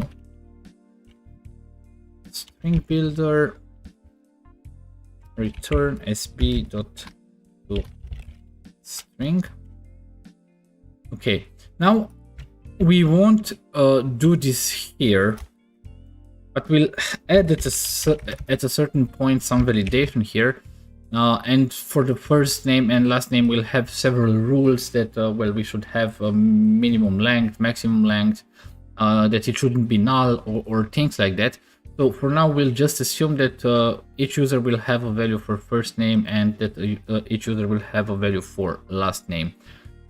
[SPEAKER 1] string builder return sp dot to string. Okay, now we won't do this here, but we'll add at a certain point some validation here, and for the first name and last name we'll have several rules that we should have a minimum length, maximum length, that it shouldn't be null or things like that. So for now we'll just assume that each user will have a value for first name and that each user will have a value for last name.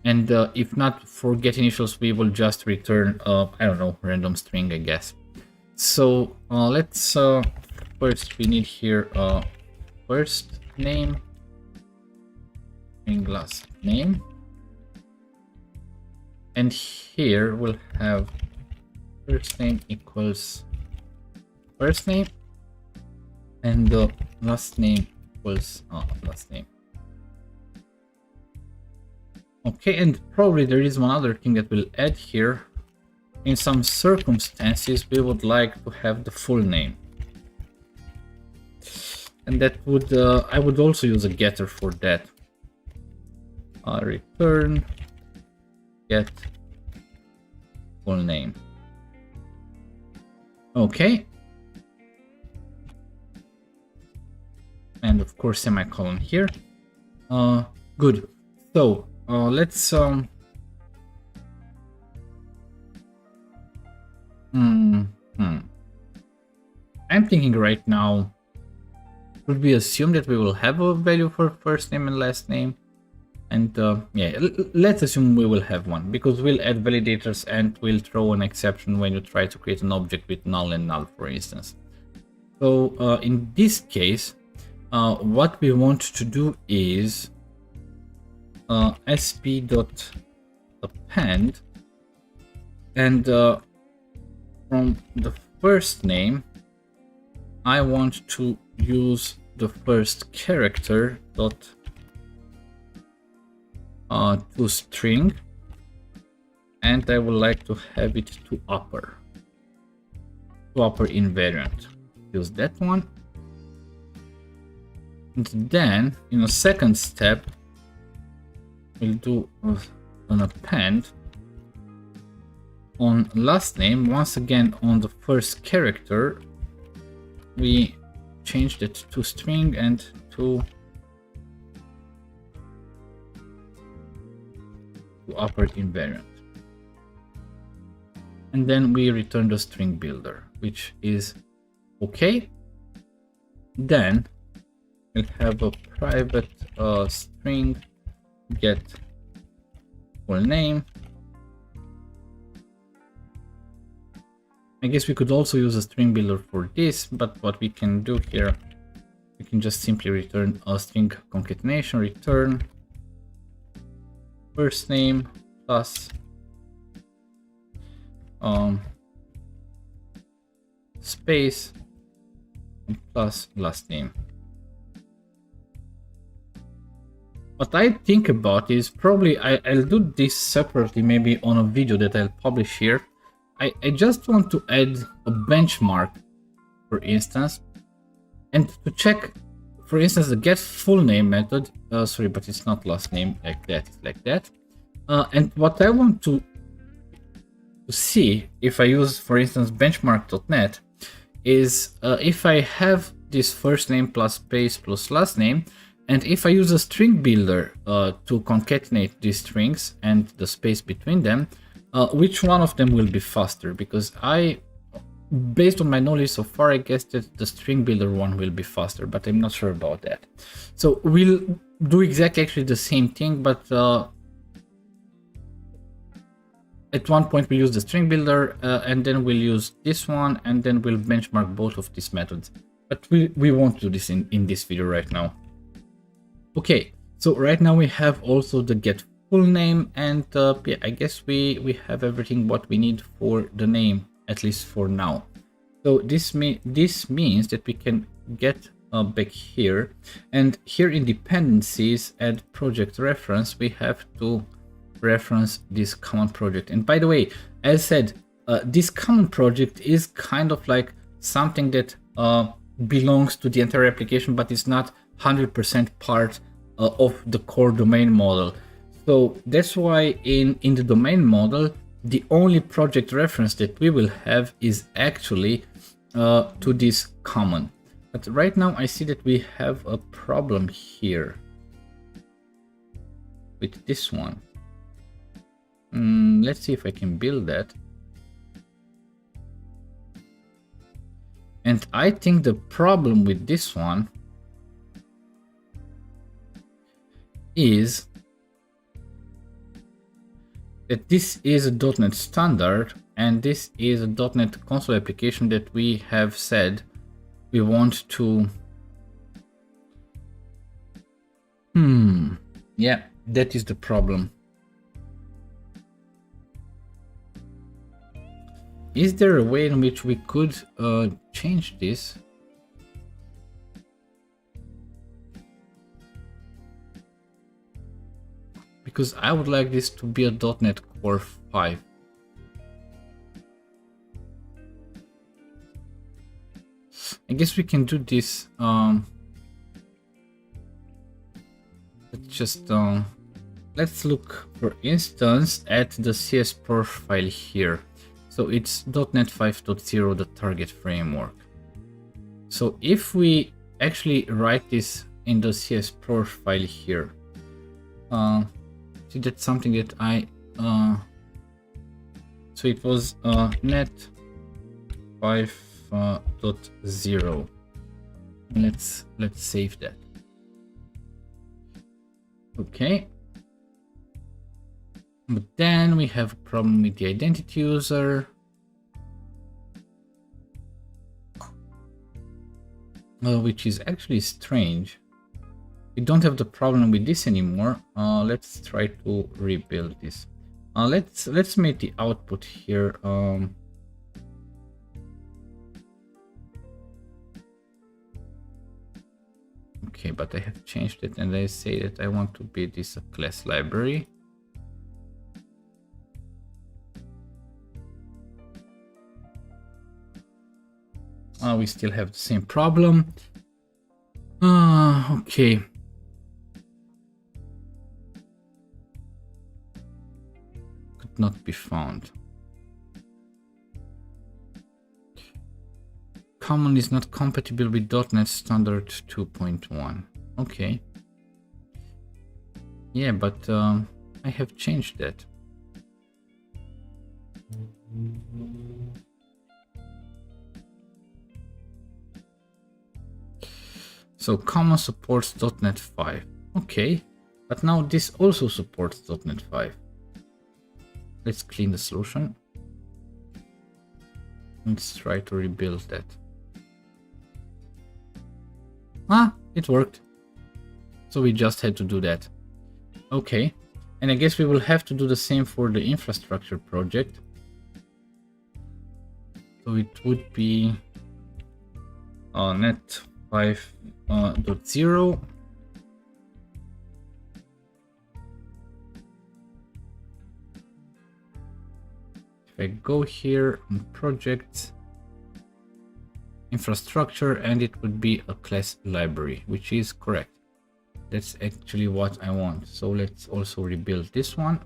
[SPEAKER 1] And if not for get initials, we will just return, I don't know, random string, I guess. So let's first we need here first name and last name, and here we'll have first name equals first name and the last name equals last name. Okay, and probably there is one other thing that we'll add here. in some circumstances, we would like to have the full name. And that would, I would also use a getter for that. Return get full name. Okay. And of course, semicolon here. Good. So let's I'm thinking right now, should we assume that we will have a value for first name and last name? And yeah, let's assume we will have one, because we'll add validators and we'll throw an exception when you try to create an object with null and null, for instance. So in this case, what we want to do is sp.append, and from the first name, I want to use the first character dot to string, and I would like to have it to upper invariant. Use that one. And then in a second step, we'll do an append on last name. Once again, on the first character, we changed it to string and to upper invariant. And then we return the string builder, which is okay. Then we'll have a private string get full name. I guess we could also use a string builder for this, but what we can do here, we can just simply return a string concatenation, return first name plus space plus last name. What I think about is probably I'll do this separately, maybe on a video that I'll publish here. I just want to add a benchmark, for instance, and to check, for instance, the get full name method. Sorry, but it's not last name like that. It's like that. And what I want to see if I use, for instance, benchmark.net is if I have this first name plus space plus last name, and if I use a string builder to concatenate these strings and the space between them, which one of them will be faster? Because based on my knowledge so far, I guess that the string builder one will be faster, but I'm not sure about that. So we'll do exactly actually the same thing, but at one point we'll use the string builder and then we'll use this one, and then we'll benchmark both of these methods. But we won't do this in this video right now. Okay, so right now we have also the get full name, and yeah, I guess we have everything what we need for the name, at least for now. So this means that we can get back here, and here in dependencies add project reference, we have to reference this common project. And by the way, as said, this common project is kind of like something that belongs to the entire application, but it's not 100% part of the core domain model. So that's why in the domain model, the only project reference that we will have is actually to this common. But right now I see that we have a problem here with this one. Let's see if I can build that. And I think the problem with this one is that this is a .NET standard, and this is a .NET console application that we have said we want to. Yeah, that is the problem. Is there a way in which we could change this? Because I would like this to be a .NET Core 5. I guess we can do this. Let's just let's look, for instance, at the CS profile here. So it's .NET 5.0, the target framework. So if we actually write this in the CS profile here, see, that's something that I so it was .NET 5.0. Let's save that. Okay. But then we have a problem with the identity user. Which is actually strange. We don't have the problem with this anymore. Let's try to rebuild this. Let's make the output here. Okay, but I have changed it, and I say that I want to be this class library. We still have the same problem. Okay. Could not be found. Common is not compatible with .NET Standard 2.1. Okay. Yeah, but I have changed that. So common supports .NET 5. Okay, but now this also supports .NET 5. Let's clean the solution. Let's try to rebuild that. It worked. So we just had to do that. Okay, and I guess we will have to do the same for the infrastructure project. So it would be .NET 5.0. If I go here on projects, infrastructure, and it would be a class library, which is correct. That's actually what I want. So let's also rebuild this one.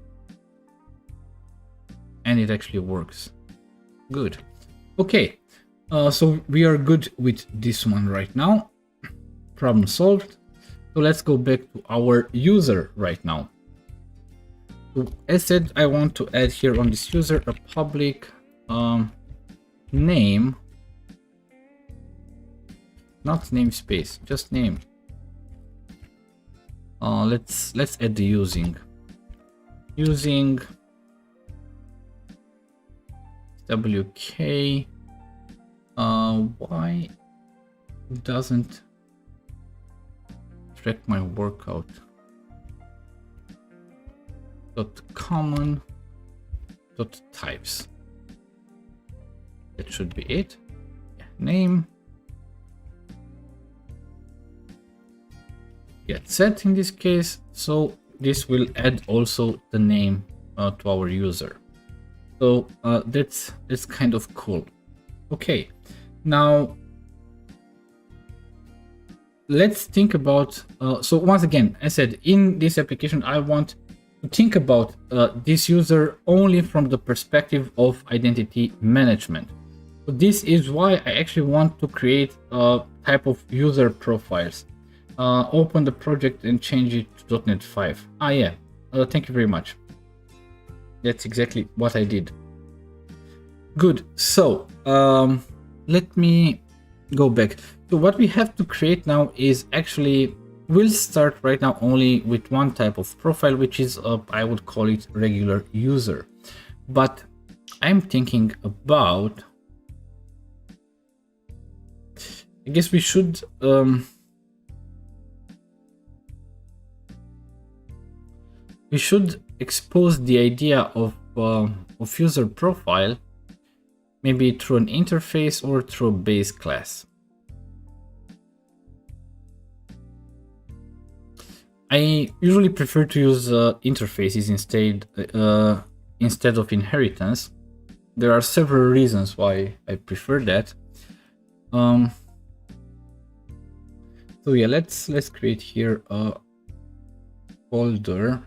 [SPEAKER 1] And it actually works. Good. Okay. So we are good with this one right now. Problem solved. So let's go back to our user right now. So as said, I want to add here on this user a public name, not namespace, just name. Let's add the using WK. Why doesn't track my workout? .common .types. That should be it. Yeah, name. Get set in this case. So this will add also the name to our user. So that's kind of cool. Okay, now let's think about, so once again, I said in this application, I want to think about this user only from the perspective of identity management. So this is why I actually want to create a type of user profiles. Open the project and change it to .NET 5. Yeah, thank you very much. That's exactly what I did. Good. So let me go back. So what we have to create now is actually, we'll start right now only with one type of profile, which is I would call it regular user. But I'm thinking about, I guess we should expose the idea of user profile, maybe through an interface or through a base class. I usually prefer to use interfaces instead of inheritance. There are several reasons why I prefer that. So yeah, let's create here a folder.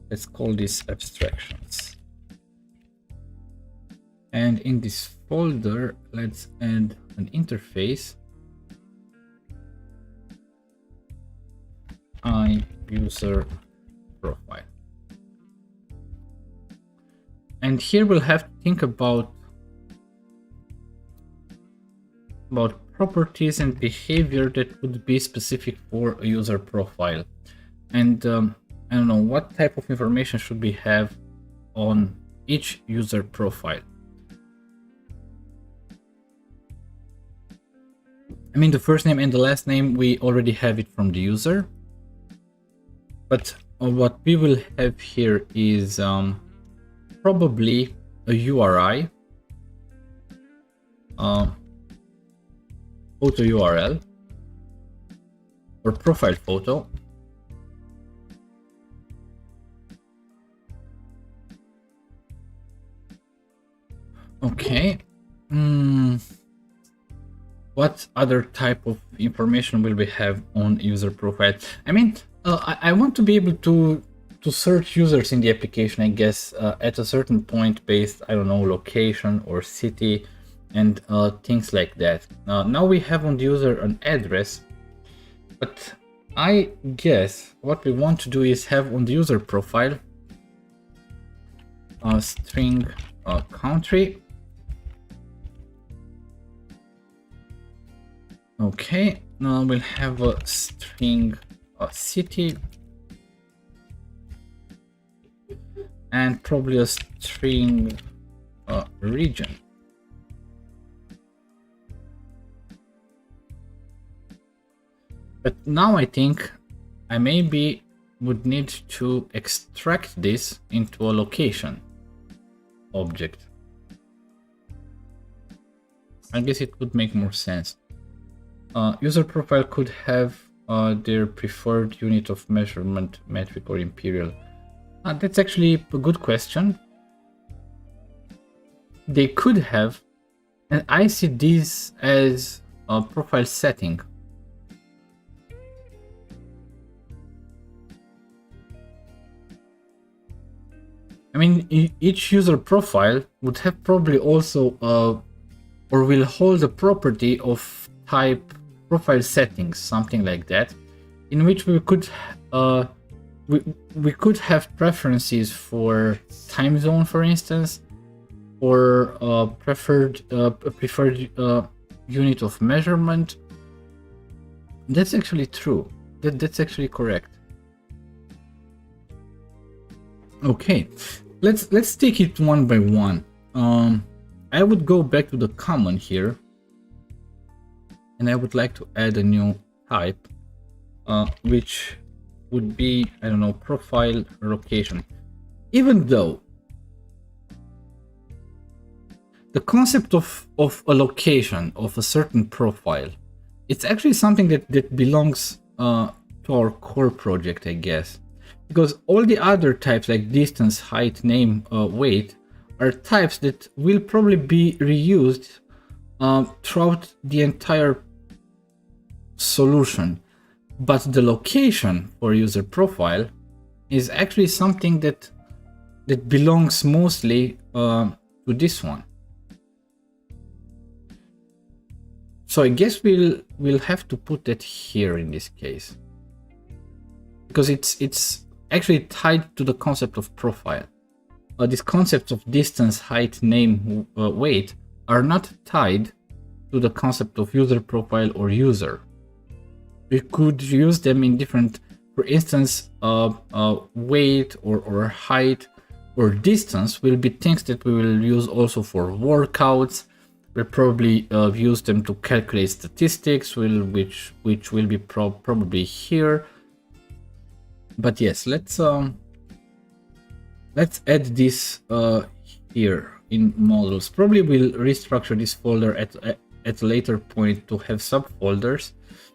[SPEAKER 1] Let's call this abstractions. And in this folder, let's add an interface. User profile. And here we'll have to think about properties and behavior that would be specific for a user profile. And I don't know, what type of information should we have on each user profile? I mean, the first name and the last name, we already have it from the user. But what we will have here is probably a URI, photo URL, or profile photo. Okay. What other type of information will we have on user profile? I mean, I want to be able to search users in the application, I guess, at a certain point based, I don't know, location or city and things like that. Now we have on the user an address, but I guess what we want to do is have on the user profile a string country. Okay, now we'll have a string city and probably a string region. But now I think I maybe would need to extract this into a location object. I guess it would make more sense. User profile could have their preferred unit of measurement, metric or imperial. That's actually a good question. They could have, and I see this as a profile setting. I mean, each user profile would have probably also or will hold a property of type profile settings, something like that, in which we could we could have preferences for time zone, for instance, or preferred unit of measurement. That's actually true. That's actually correct. Okay, let's take it one by one. I would go back to the common here, and I would like to add a new type, which would be, I don't know, profile location. Even though the concept of a location of a certain profile, it's actually something that belongs to our core project, I guess, because all the other types like distance, height, name, weight are types that will probably be reused throughout the entire solution. But the location for user profile is actually something that belongs mostly to this one. So I guess we'll have to put that here in this case, because it's actually tied to the concept of profile. These concepts of distance, height, name, weight are not tied to the concept of user profile or user. We could use them in different, for instance, weight or height or distance will be things that we will use also for workouts. We'll probably use them to calculate statistics, which will be probably here. But yes, let's add this here in models. Probably we'll restructure this folder at a later point to have subfolders.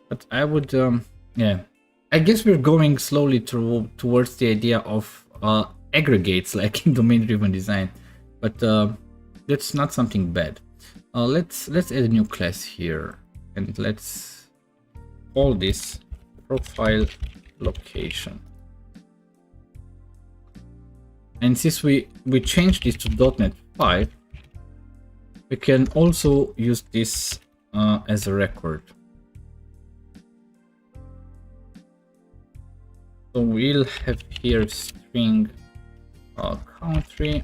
[SPEAKER 1] But I would, yeah, I guess we're going slowly towards the idea of aggregates, like in domain-driven design. But that's not something bad. Let's add a new class here, and let's call this profile location. And since we changed this to .NET 5, we can also use this as a record. So we'll have here string country,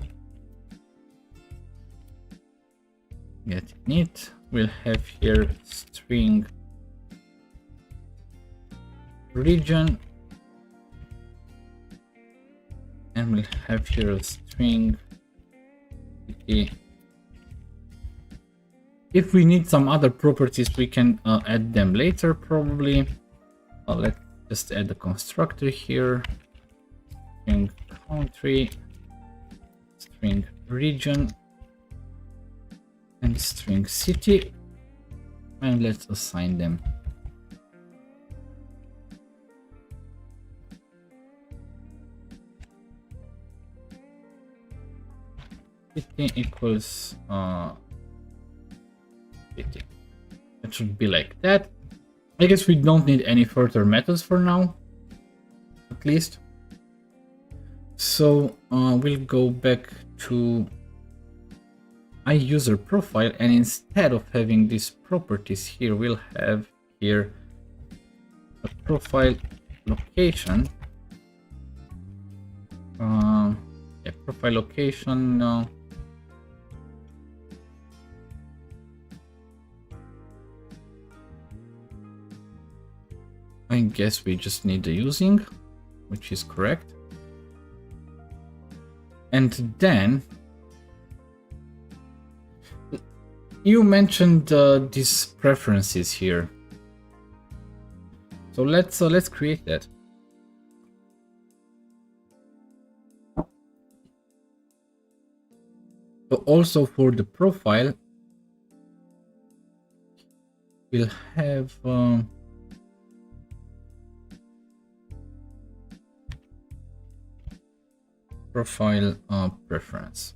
[SPEAKER 1] get init. We'll have here string region, and we'll have here a string city. If we need some other properties, we can add them later probably. Let's just add a constructor here, string country, string region, and string city, and let's assign them. City equals city. It should be like that. I guess we don't need any further methods for now, at least. So we'll go back to iUser profile, and instead of having these properties here, we'll have here a profile location. Yeah, profile location. I guess we just need the using, which is correct. And then you mentioned these preferences here. So let's create that. So also for the profile, we'll have profile preference.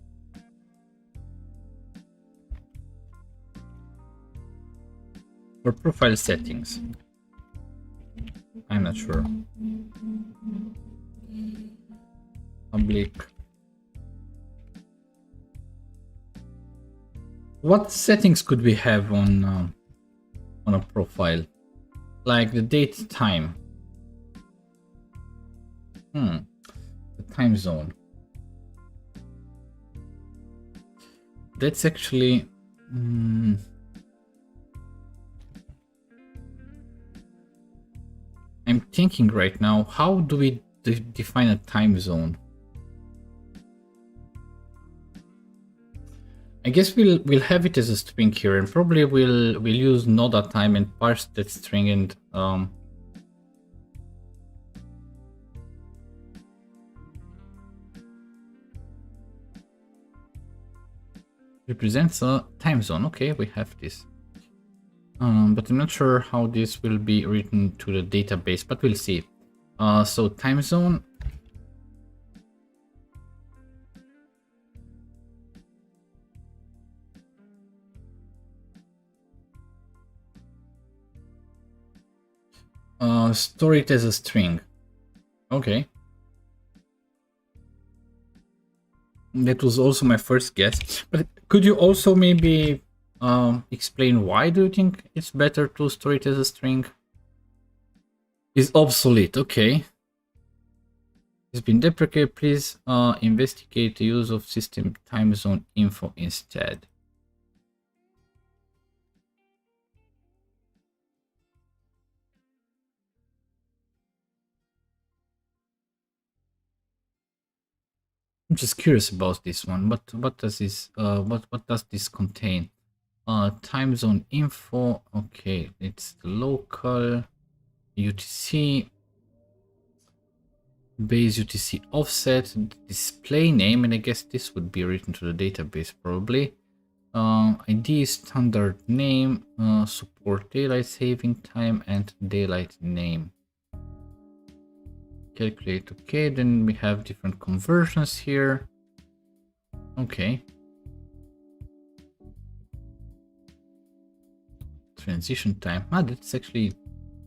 [SPEAKER 1] For profile settings, I'm not sure. Public. What settings could we have on a profile? Like the date, time. The time zone. That's actually I'm thinking right now, how do we define a time zone? I guess we'll have it as a string here, and probably we'll use node.time and parse that string and represents a time zone. Okay, we have this. But I'm not sure how this will be written to the database, but we'll see. So time zone. Store it as a string. Okay. That was also my first guess. But could you also maybe explain why do you think it's better to store it as a string? Is obsolete. Okay. It's been deprecated. Please investigate the use of system time zone info instead. I'm just curious about this one. What does this what does this contain? Time zone info. Okay, it's the local UTC, base UTC offset, display name, and I guess this would be written to the database probably. ID, standard name, support daylight saving time, and daylight name. Calculate. Okay, then we have different conversions here. Okay. Transition time. That's actually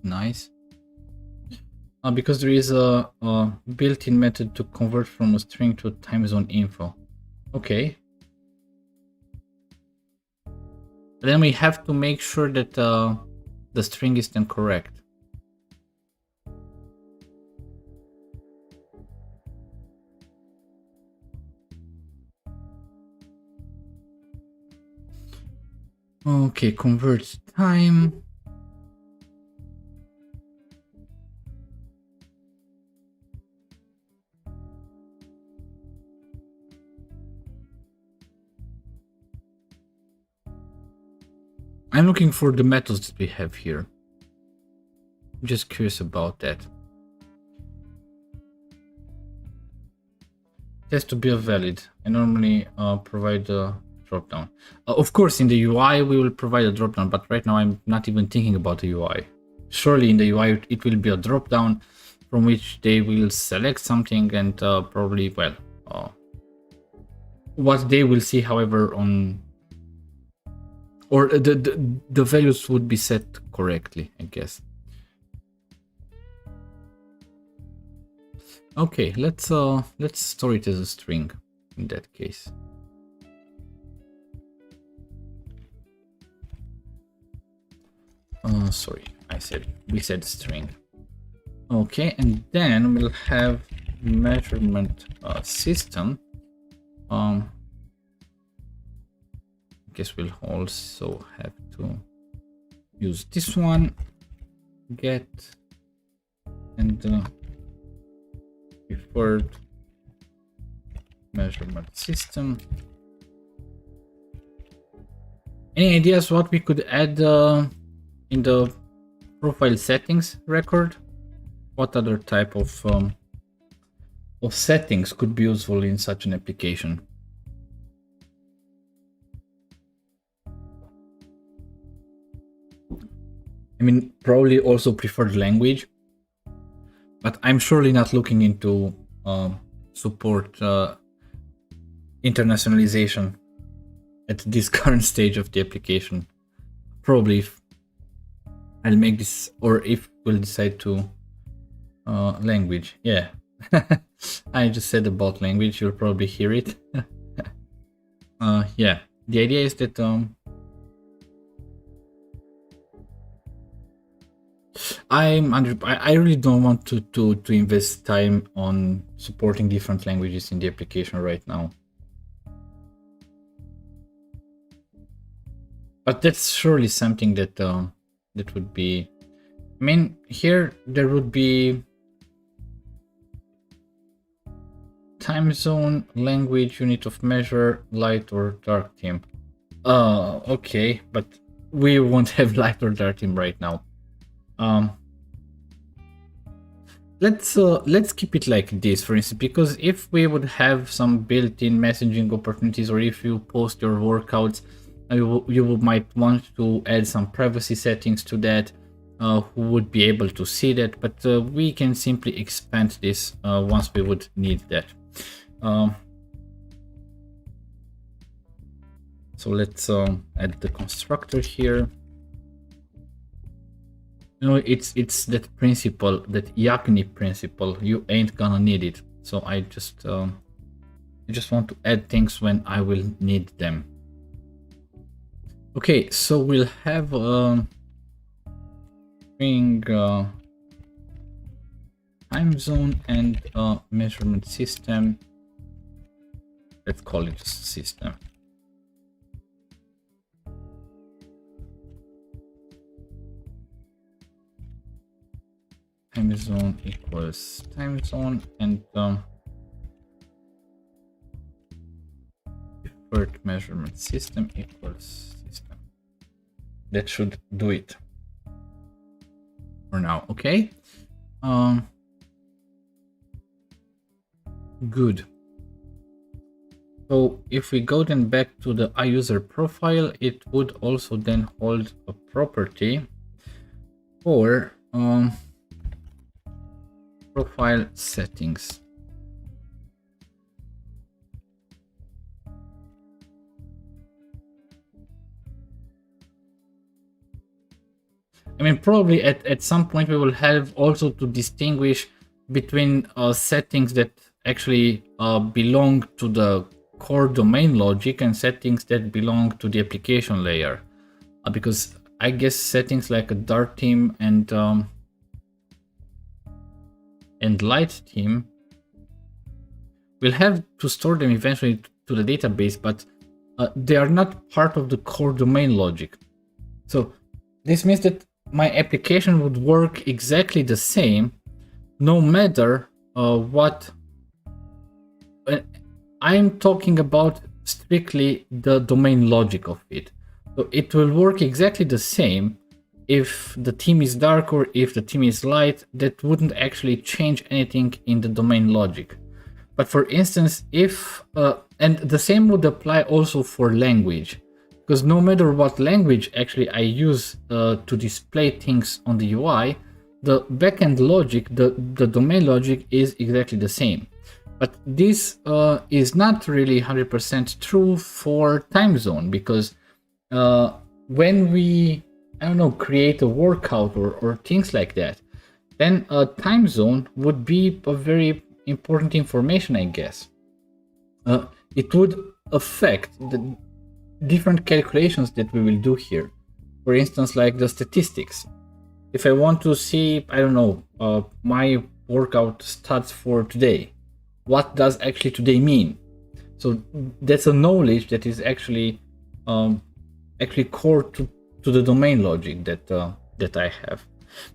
[SPEAKER 1] nice. Because there is a built-in method to convert from a string to time zone info. Okay. Then we have to make sure that the string is then correct. Okay, convert time. I'm looking for the methods that we have here. I'm just curious about that. It has to be a valid. I normally provide a dropdown. Of course, in the UI we will provide a dropdown, but right now I'm not even thinking about the UI. Surely in the UI it will be a dropdown from which they will select something and probably, well, what they will see, however, on, or the values would be set correctly, I guess. Okay, let's store it as a string in that case. Sorry, we said string. Okay, and then we'll have measurement system. I guess we'll also have to use this one, get, and preferred measurement system. Any ideas what we could add in the profile settings record? What other type of settings could be useful in such an application? I mean, probably also preferred language, but I'm surely not looking into support internationalization at this current stage of the application. Probably if I'll make this, or if we'll decide to language. Yeah, I just said about language, you'll probably hear it. Yeah, the idea is that I really don't want to invest time on supporting different languages in the application right now. But that's surely something that that would be. I mean, here there would be time zone, language, unit of measure, light or dark theme. Okay, but we won't have light or dark theme right now. Let's keep it like this, for instance, because if we would have some built-in messaging opportunities, or if you post your workouts, you might want to add some privacy settings to that. Who would be able to see that? But we can simply expand this once we would need that. So let's add the constructor here. You know, it's that principle, that Yakni principle. You ain't gonna need it. So I just want to add things when I will need them. Okay, so we'll have string time zone and measurement system. Let's call it just system. Time zone equals time zone, and preferred measurement system equals system. That should do it for now. Okay. Good. So if we go then back to the iUser profile, it would also then hold a property for profile settings. I mean, probably at some point we will have also to distinguish between settings that actually belong to the core domain logic and settings that belong to the application layer. Because I guess settings like a dark theme and light theme, we'll have to store them eventually to the database, but they are not part of the core domain logic. So this means that my application would work exactly the same no matter what. I'm talking about strictly the domain logic of it. So it will work exactly the same if the theme is dark or if the theme is light. That wouldn't actually change anything in the domain logic. But for instance, if and the same would apply also for language, because no matter what language actually I use to display things on the UI, the backend logic, the domain logic is exactly the same. But this is not really 100% true for time zone, because when we, I don't know, create a workout or things like that, then a time zone would be a very important information, I guess. It would affect the different calculations that we will do here. For instance, like the statistics. If I want to see, I don't know, my workout stats for today, what does actually today mean? So that's a knowledge that is actually core to the domain logic that I have.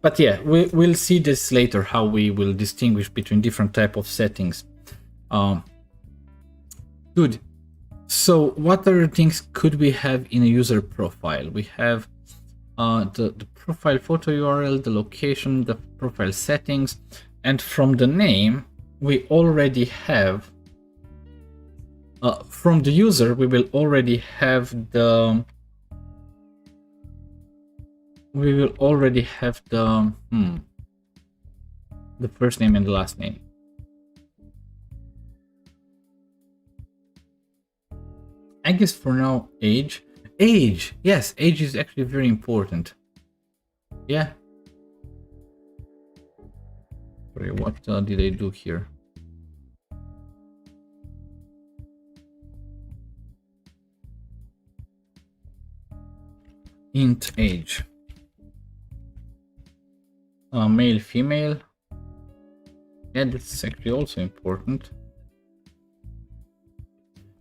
[SPEAKER 1] But yeah, we'll see this later, how we will distinguish between different type of settings. Good. So what other things could we have in a user profile? We have the profile photo URL, the location, the profile settings, and from the name, we already have, from the user, we will already have the, the first name and the last name. I guess for now, age. Age, yes, age is actually very important. Yeah. Sorry, what did I do here? Int age. Male, female. Yeah, that's actually also important.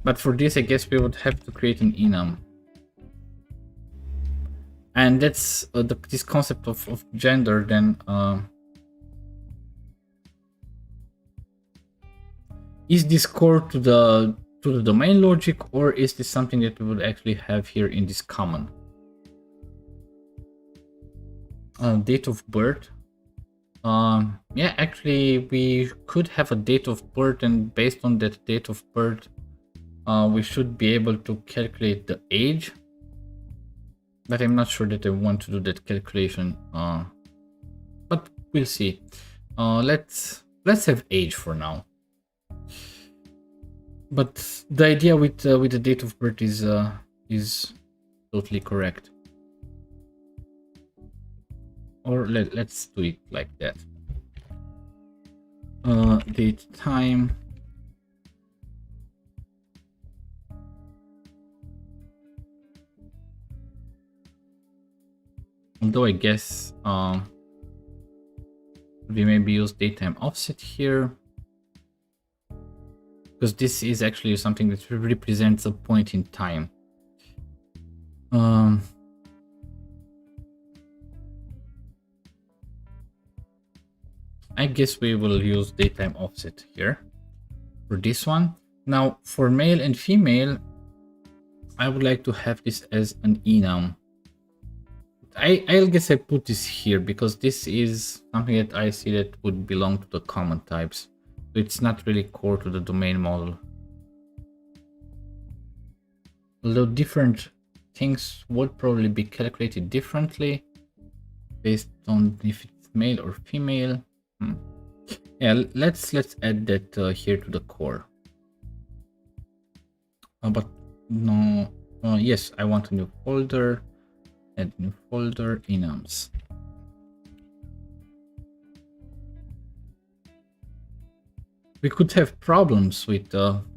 [SPEAKER 1] But for this, I guess we would have to create an enum. And that's this concept of gender then. Is this core to the domain logic, or is this something that we would actually have here in this common? Date of birth. Yeah, actually we could have a date of birth, and based on that date of birth, we should be able to calculate the age. But I'm not sure that I want to do that calculation. But we'll see. Let's have age for now. But the idea with the date of birth is totally correct. Or let's do it like that. Date, time. Although I guess we maybe use datetime offset here, because this is actually something that represents a point in time. I guess we will use datetime offset here for this one. Now for male and female, I would like to have this as an enum. I'll guess I put this here because this is something that I see that would belong to the common types. So it's not really core to the domain model. Although different things would probably be calculated differently based on if it's male or female. Yeah, let's add that here to the core. But no, yes, I want a new folder. Add new folder, enums. we could have problems with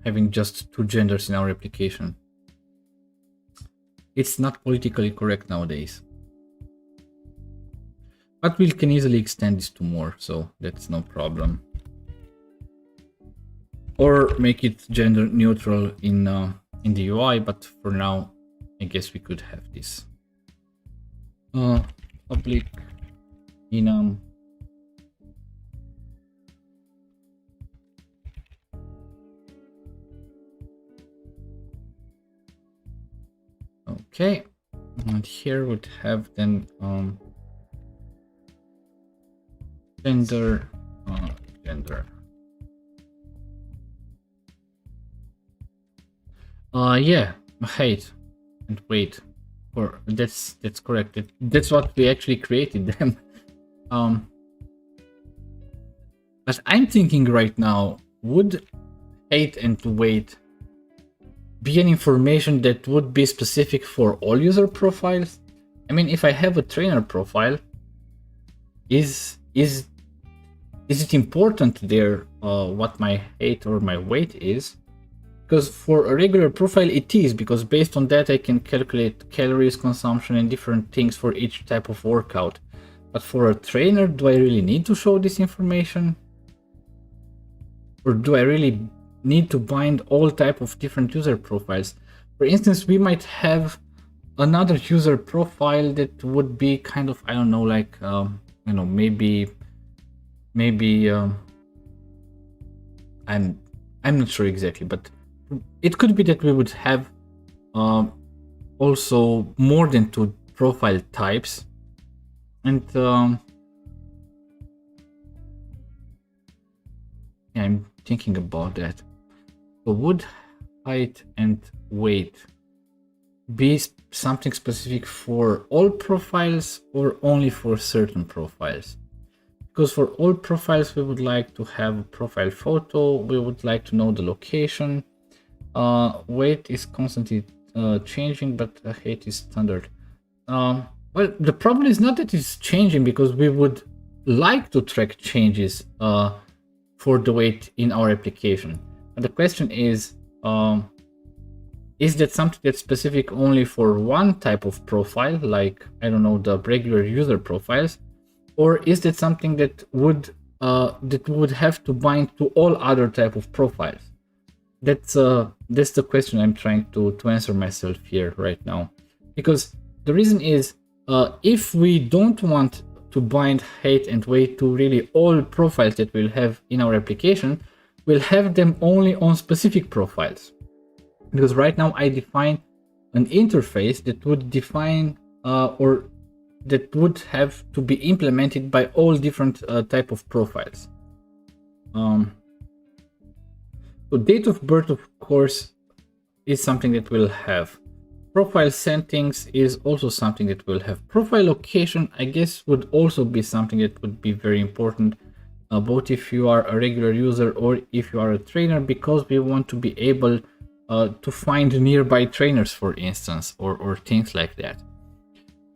[SPEAKER 1] having just two genders in our application. It's not politically correct nowadays. But we can easily extend this to more, so that's no problem. Or make it gender neutral in the UI, but for now, I guess we could have this. Public enum. Okay, and here would have then gender. Yeah, height and weight. Or that's correct. That's what we actually created them. But I'm thinking right now, would height and weight be an information that would be specific for all user profiles? I mean, if I have a trainer profile, is it important there what my height or my weight is? Because for a regular profile it is, because based on that I can calculate calories consumption and different things for each type of workout. But for a trainer, do I really need to show this information? Or do I really need to bind all type of different user profiles? For instance, we might have another user profile that would be kind of, I don't know, like maybe I'm not sure exactly, but it could be that we would have also more than two profile types, and yeah, I'm thinking about that. So would height and weight be something specific for all profiles or only for certain profiles? Because for all profiles we would like to have a profile photo, we would like to know the location. Weight is constantly changing, but height is standard. Well, the problem is not that it's changing, because we would like to track changes for the weight in our application. But the question is that something that's specific only for one type of profile, like, I don't know, the regular user profiles, or is that something that would have to bind to all other type of profiles? That's the question I'm trying to answer myself here right now. Because the reason is, if we don't want to bind height and weight to really all profiles that we'll have in our application, we'll have them only on specific profiles. Because right now I define an interface that would define or that would have to be implemented by all different type of profiles. So date of birth, of course, is something that we'll have. Profile settings is also something that we'll have. Profile location, I guess, would also be something that would be very important, both if you are a regular user or if you are a trainer, because we want to be able to find nearby trainers, for instance, or things like that.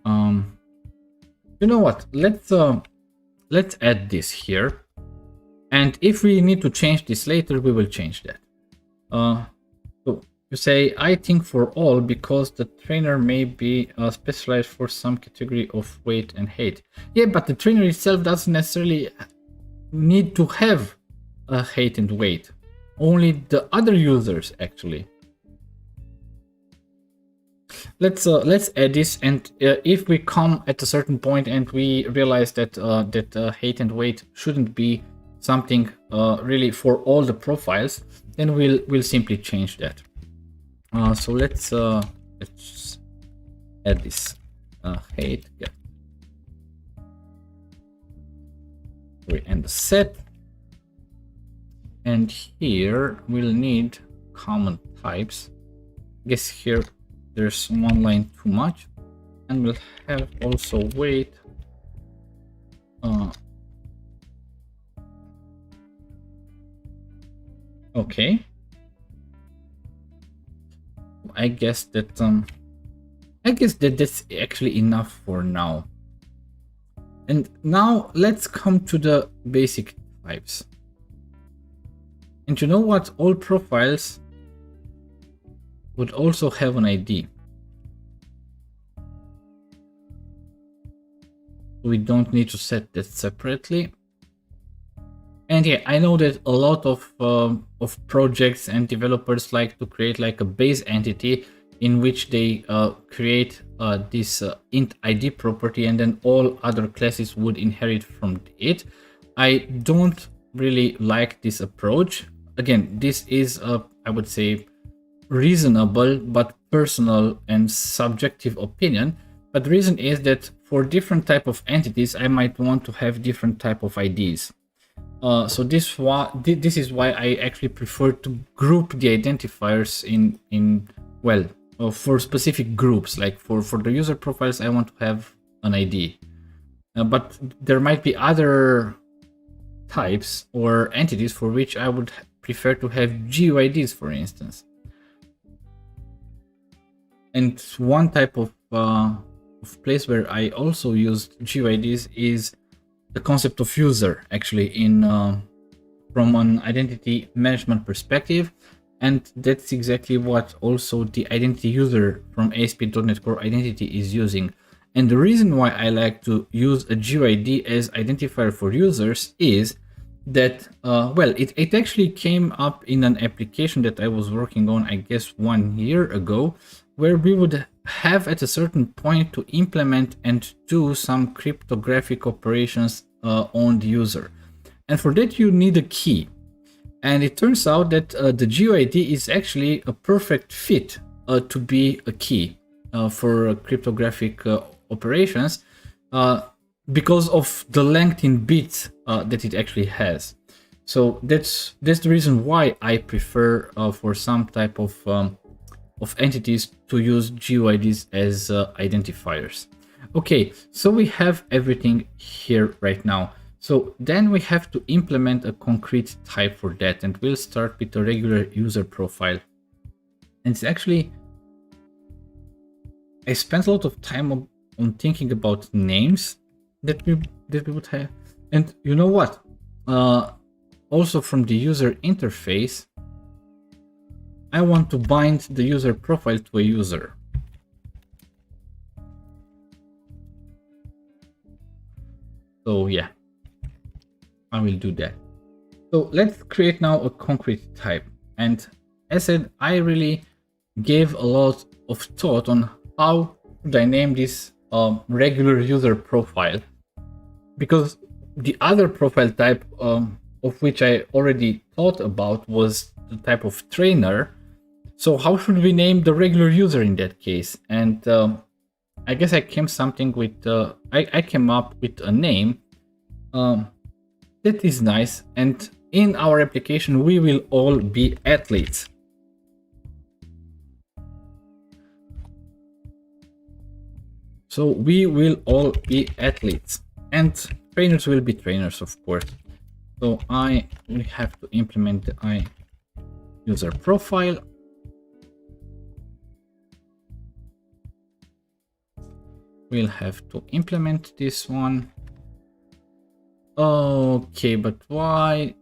[SPEAKER 1] You know what? Let's add this here, and if we need to change this later, we will change that. So you say, I think for all, because the trainer may be specialized for some category of weight and height. Yeah, but the trainer itself doesn't necessarily need to have a height and weight. Only the other users, actually. Let's add this, and if we come at a certain point and we realize that height and weight shouldn't be something really for all the profiles, then we'll simply change that. So let's add this height. Yeah. We end the set, and here we'll need common types. I guess here there's one line too much, and we'll have also weight. Okay. I guess that's actually enough for now. And now let's come to the basic types. And you know what? All profiles would also have an ID. We don't need to set that separately. And yeah, I know that a lot of projects and developers like to create like a base entity in which they create this int ID property, and then all other classes would inherit from it. I don't really like this approach. Again, this is I would say reasonable but personal and subjective opinion. But the reason is that for different type of entities, I might want to have different type of IDs. So this is why I actually prefer to group the identifiers in well, for specific groups. Like for the user profiles, I want to have an ID, but there might be other types or entities for which I would prefer to have GUIDs, for instance. And one type of place where I also used GUIDs is the concept of user, actually, in from an identity management perspective. And that's exactly what also the identity user from ASP.NET Core Identity is using. And the reason why I like to use a GUID as identifier for users is that, well, it actually came up in an application that I was working on, I guess 1 year ago, where we would have at a certain point to implement and do some cryptographic operations on the user. And for that you need a key. And it turns out that the GUID is actually a perfect fit to be a key for cryptographic operations because of the length in bits that it actually has. So that's the reason why I prefer for some type of entities to use GUIDs as identifiers. Okay, so we have everything here right now. So then we have to implement a concrete type for that, and we'll start with a regular user profile. And it's actually, I spent a lot of time on thinking about names that we would have. And you know what? Also from the user interface, I want to bind the user profile to a user. So yeah, I will do that. So let's create now a concrete type. And as said, I really gave a lot of thought on how should I name this regular user profile, because the other profile type of which I already thought about was the type of trainer. So how should we name the regular user in that case? And I guess I came something with I came up with a name that is nice. And in our application, we will all be athletes. So we will all be athletes, and trainers will be trainers, of course. So we have to implement the user profile. We'll have to implement this one. Okay, but why?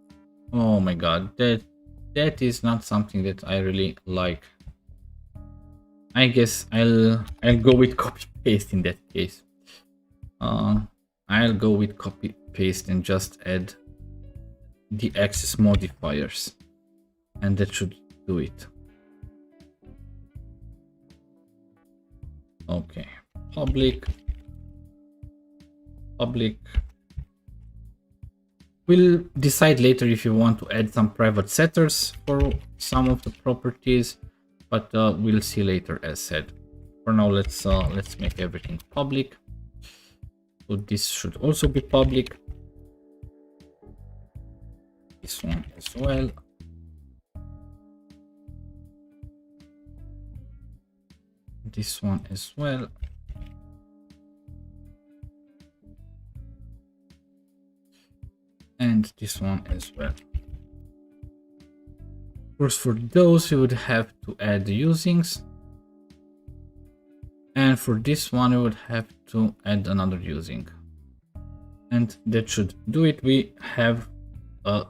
[SPEAKER 1] Oh my god, that is not something that I really like. I guess I'll go with copy paste in that case. I'll go with copy paste and just add the access modifiers, and that should do it. Okay, public. We'll decide later if you want to add some private setters for some of the properties, but we'll see later, as said. For now, let's make everything public. So this should also be public. This one as well. This one as well. And this one as well. Of course, for those we would have to add the usings, and for this one we would have to add another using, and that should do it. We have a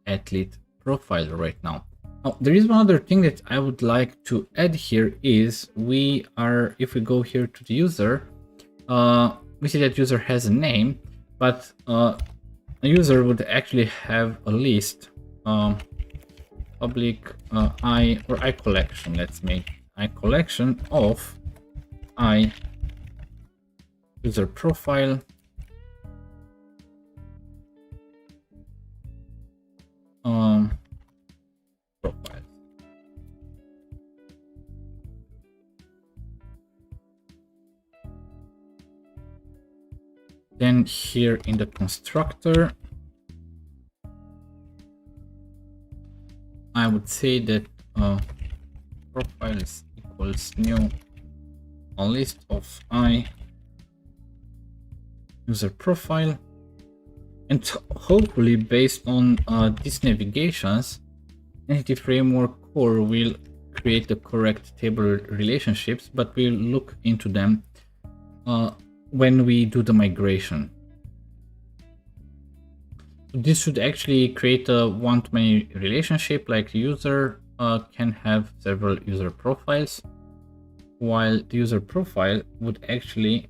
[SPEAKER 1] athlete profile right now. Now, there is one other thing that I would like to add here is if we go here to the user, we see that user has a name, but a user would actually have a list, public I collection. Let's make I collection of I user profile. Profile. Then here in the constructor, I would say that profiles equals new a list of I user profile, and hopefully based on these navigations, Entity Framework Core will create the correct table relationships, but we'll look into them when we do the migration. This should actually create a one-to-many relationship, like the user can have several user profiles, while the user profile would actually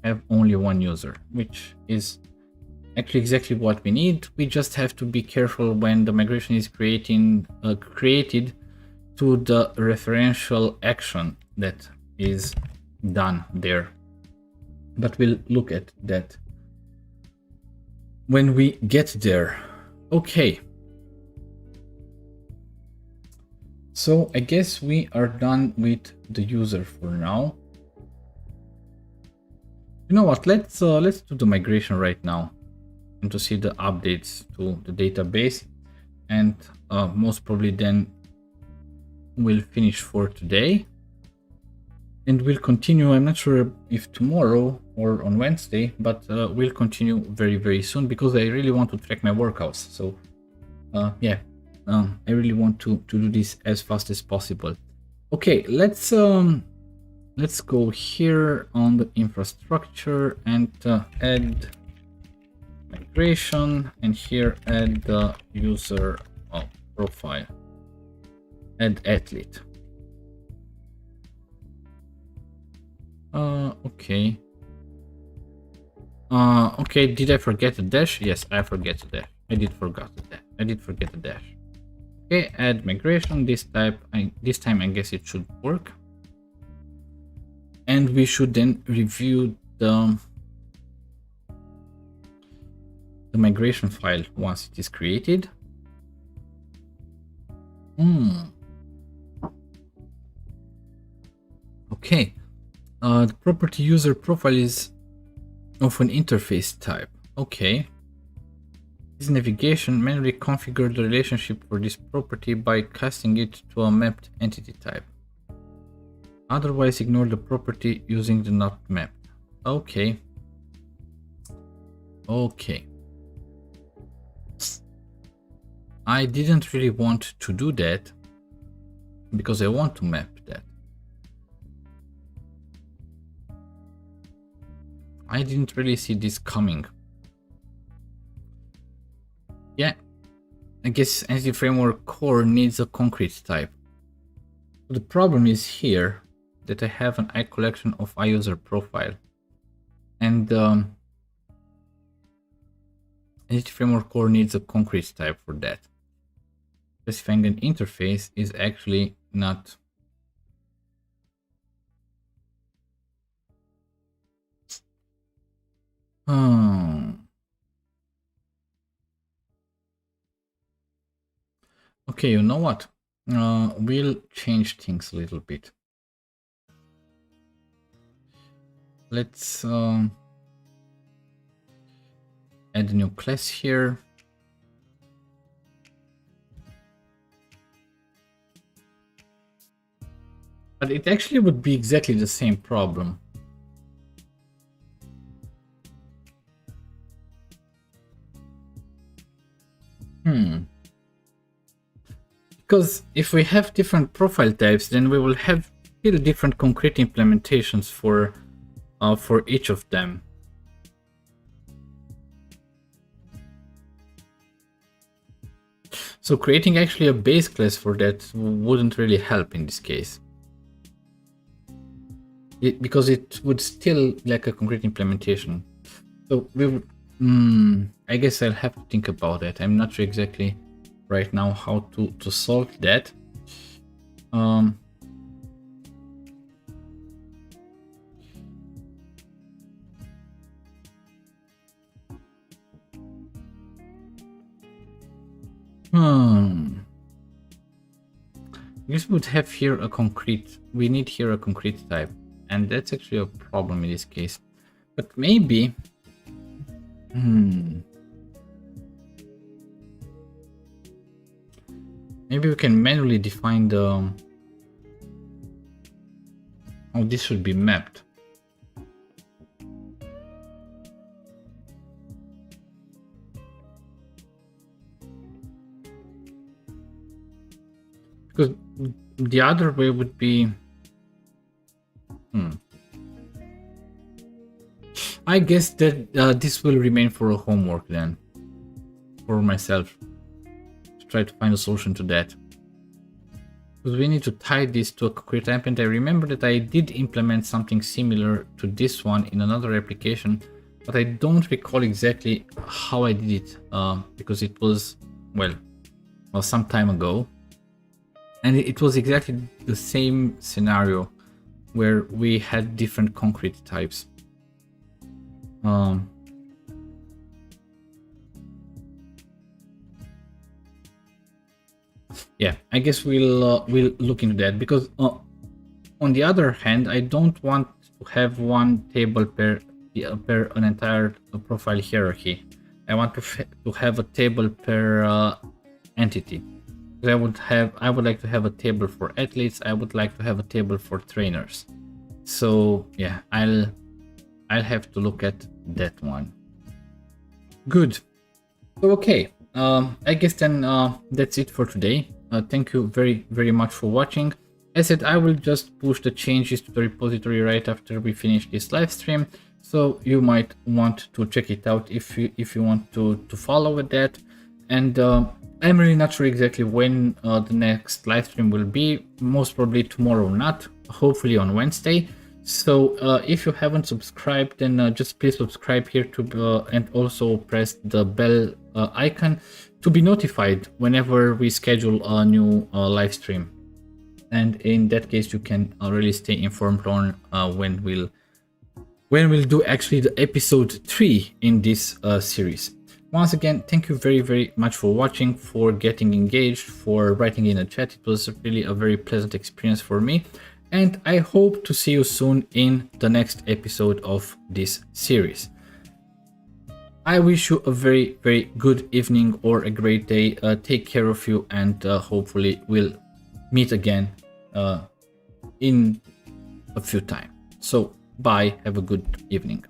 [SPEAKER 1] have only one user, which is actually exactly what we need. We just have to be careful when the migration is created to the referential action that is done there. But we'll look at that when we get there. Okay. So I guess we are done with the user for now. You know what? Let's do the migration right now, and to see the updates to the database, and most probably then we'll finish for today, and we'll continue. I'm not sure if tomorrow or on Wednesday, but we'll continue very soon, because I really want to track my workouts. So yeah, I really want to do this as fast as possible. Okay, let's go here on the infrastructure and add migration, and here add the user profile, add athlete. Okay. Okay, did I forget the dash? Yes, I forget the dash. I did forget the dash. Okay, add migration. This time I guess it should work. And we should then review the migration file once it is created. Okay. The property user profile is of an interface type. Okay. This navigation manually configure the relationship for this property by casting it to a mapped entity type. Otherwise, ignore the property using the not mapped. Okay. Okay. I didn't really want to do that because I want to map that. I didn't really see this coming. Yeah, I guess Entity Framework Core needs a concrete type. The problem is here that I have an I collection of I user profile, and Entity Framework Core needs a concrete type for that. Specifying an interface is actually not. Okay, you know what? We'll change things a little bit. Let's add a new class here. But it actually would be exactly the same problem. Because if we have different profile types, then we will have still different concrete implementations for each of them. So creating actually a base class for that wouldn't really help in this case. Because it would still lack a concrete implementation. So we would, I guess I'll have to think about it. I'm not sure exactly right now how to solve that. I guess we would have here a concrete. We need here a concrete type, and that's actually a problem in this case. But maybe, maybe we can manually define the how this should be mapped. Because the other way would be, I guess that this will remain for a homework then, for myself, to try to find a solution to that. Because we need to tie this to a concrete type, and I remember that I did implement something similar to this one in another application, but I don't recall exactly how I did it, because it was, well, some time ago. And it was exactly the same scenario where we had different concrete types. Yeah, I guess we'll look into that, because on the other hand, I don't want to have one table per an entire profile hierarchy. I want to have a table per entity. I would like to have a table for athletes. I would like to have a table for trainers. So yeah, I'll have to look at that one. Good. So okay, I guess then that's it for today. Thank you very much for watching. As said, I will just push the changes to the repository right after we finish this live stream. So you might want to check it out if you want to follow with that. And I'm really not sure exactly when the next live stream will be. Most probably tomorrow, not hopefully on Wednesday. So if you haven't subscribed, then just please subscribe here to and also press the bell icon to be notified whenever we schedule a new live stream. And in that case, you can really stay informed on when we'll do actually the episode 3 in this series. Once again, thank you very much for watching, for getting engaged, for writing in the chat. It was really a very pleasant experience for me. And I hope to see you soon in the next episode of this series. I wish you a very good evening or a great day. Take care of you, and hopefully we'll meet again in a few time. So bye, have a good evening.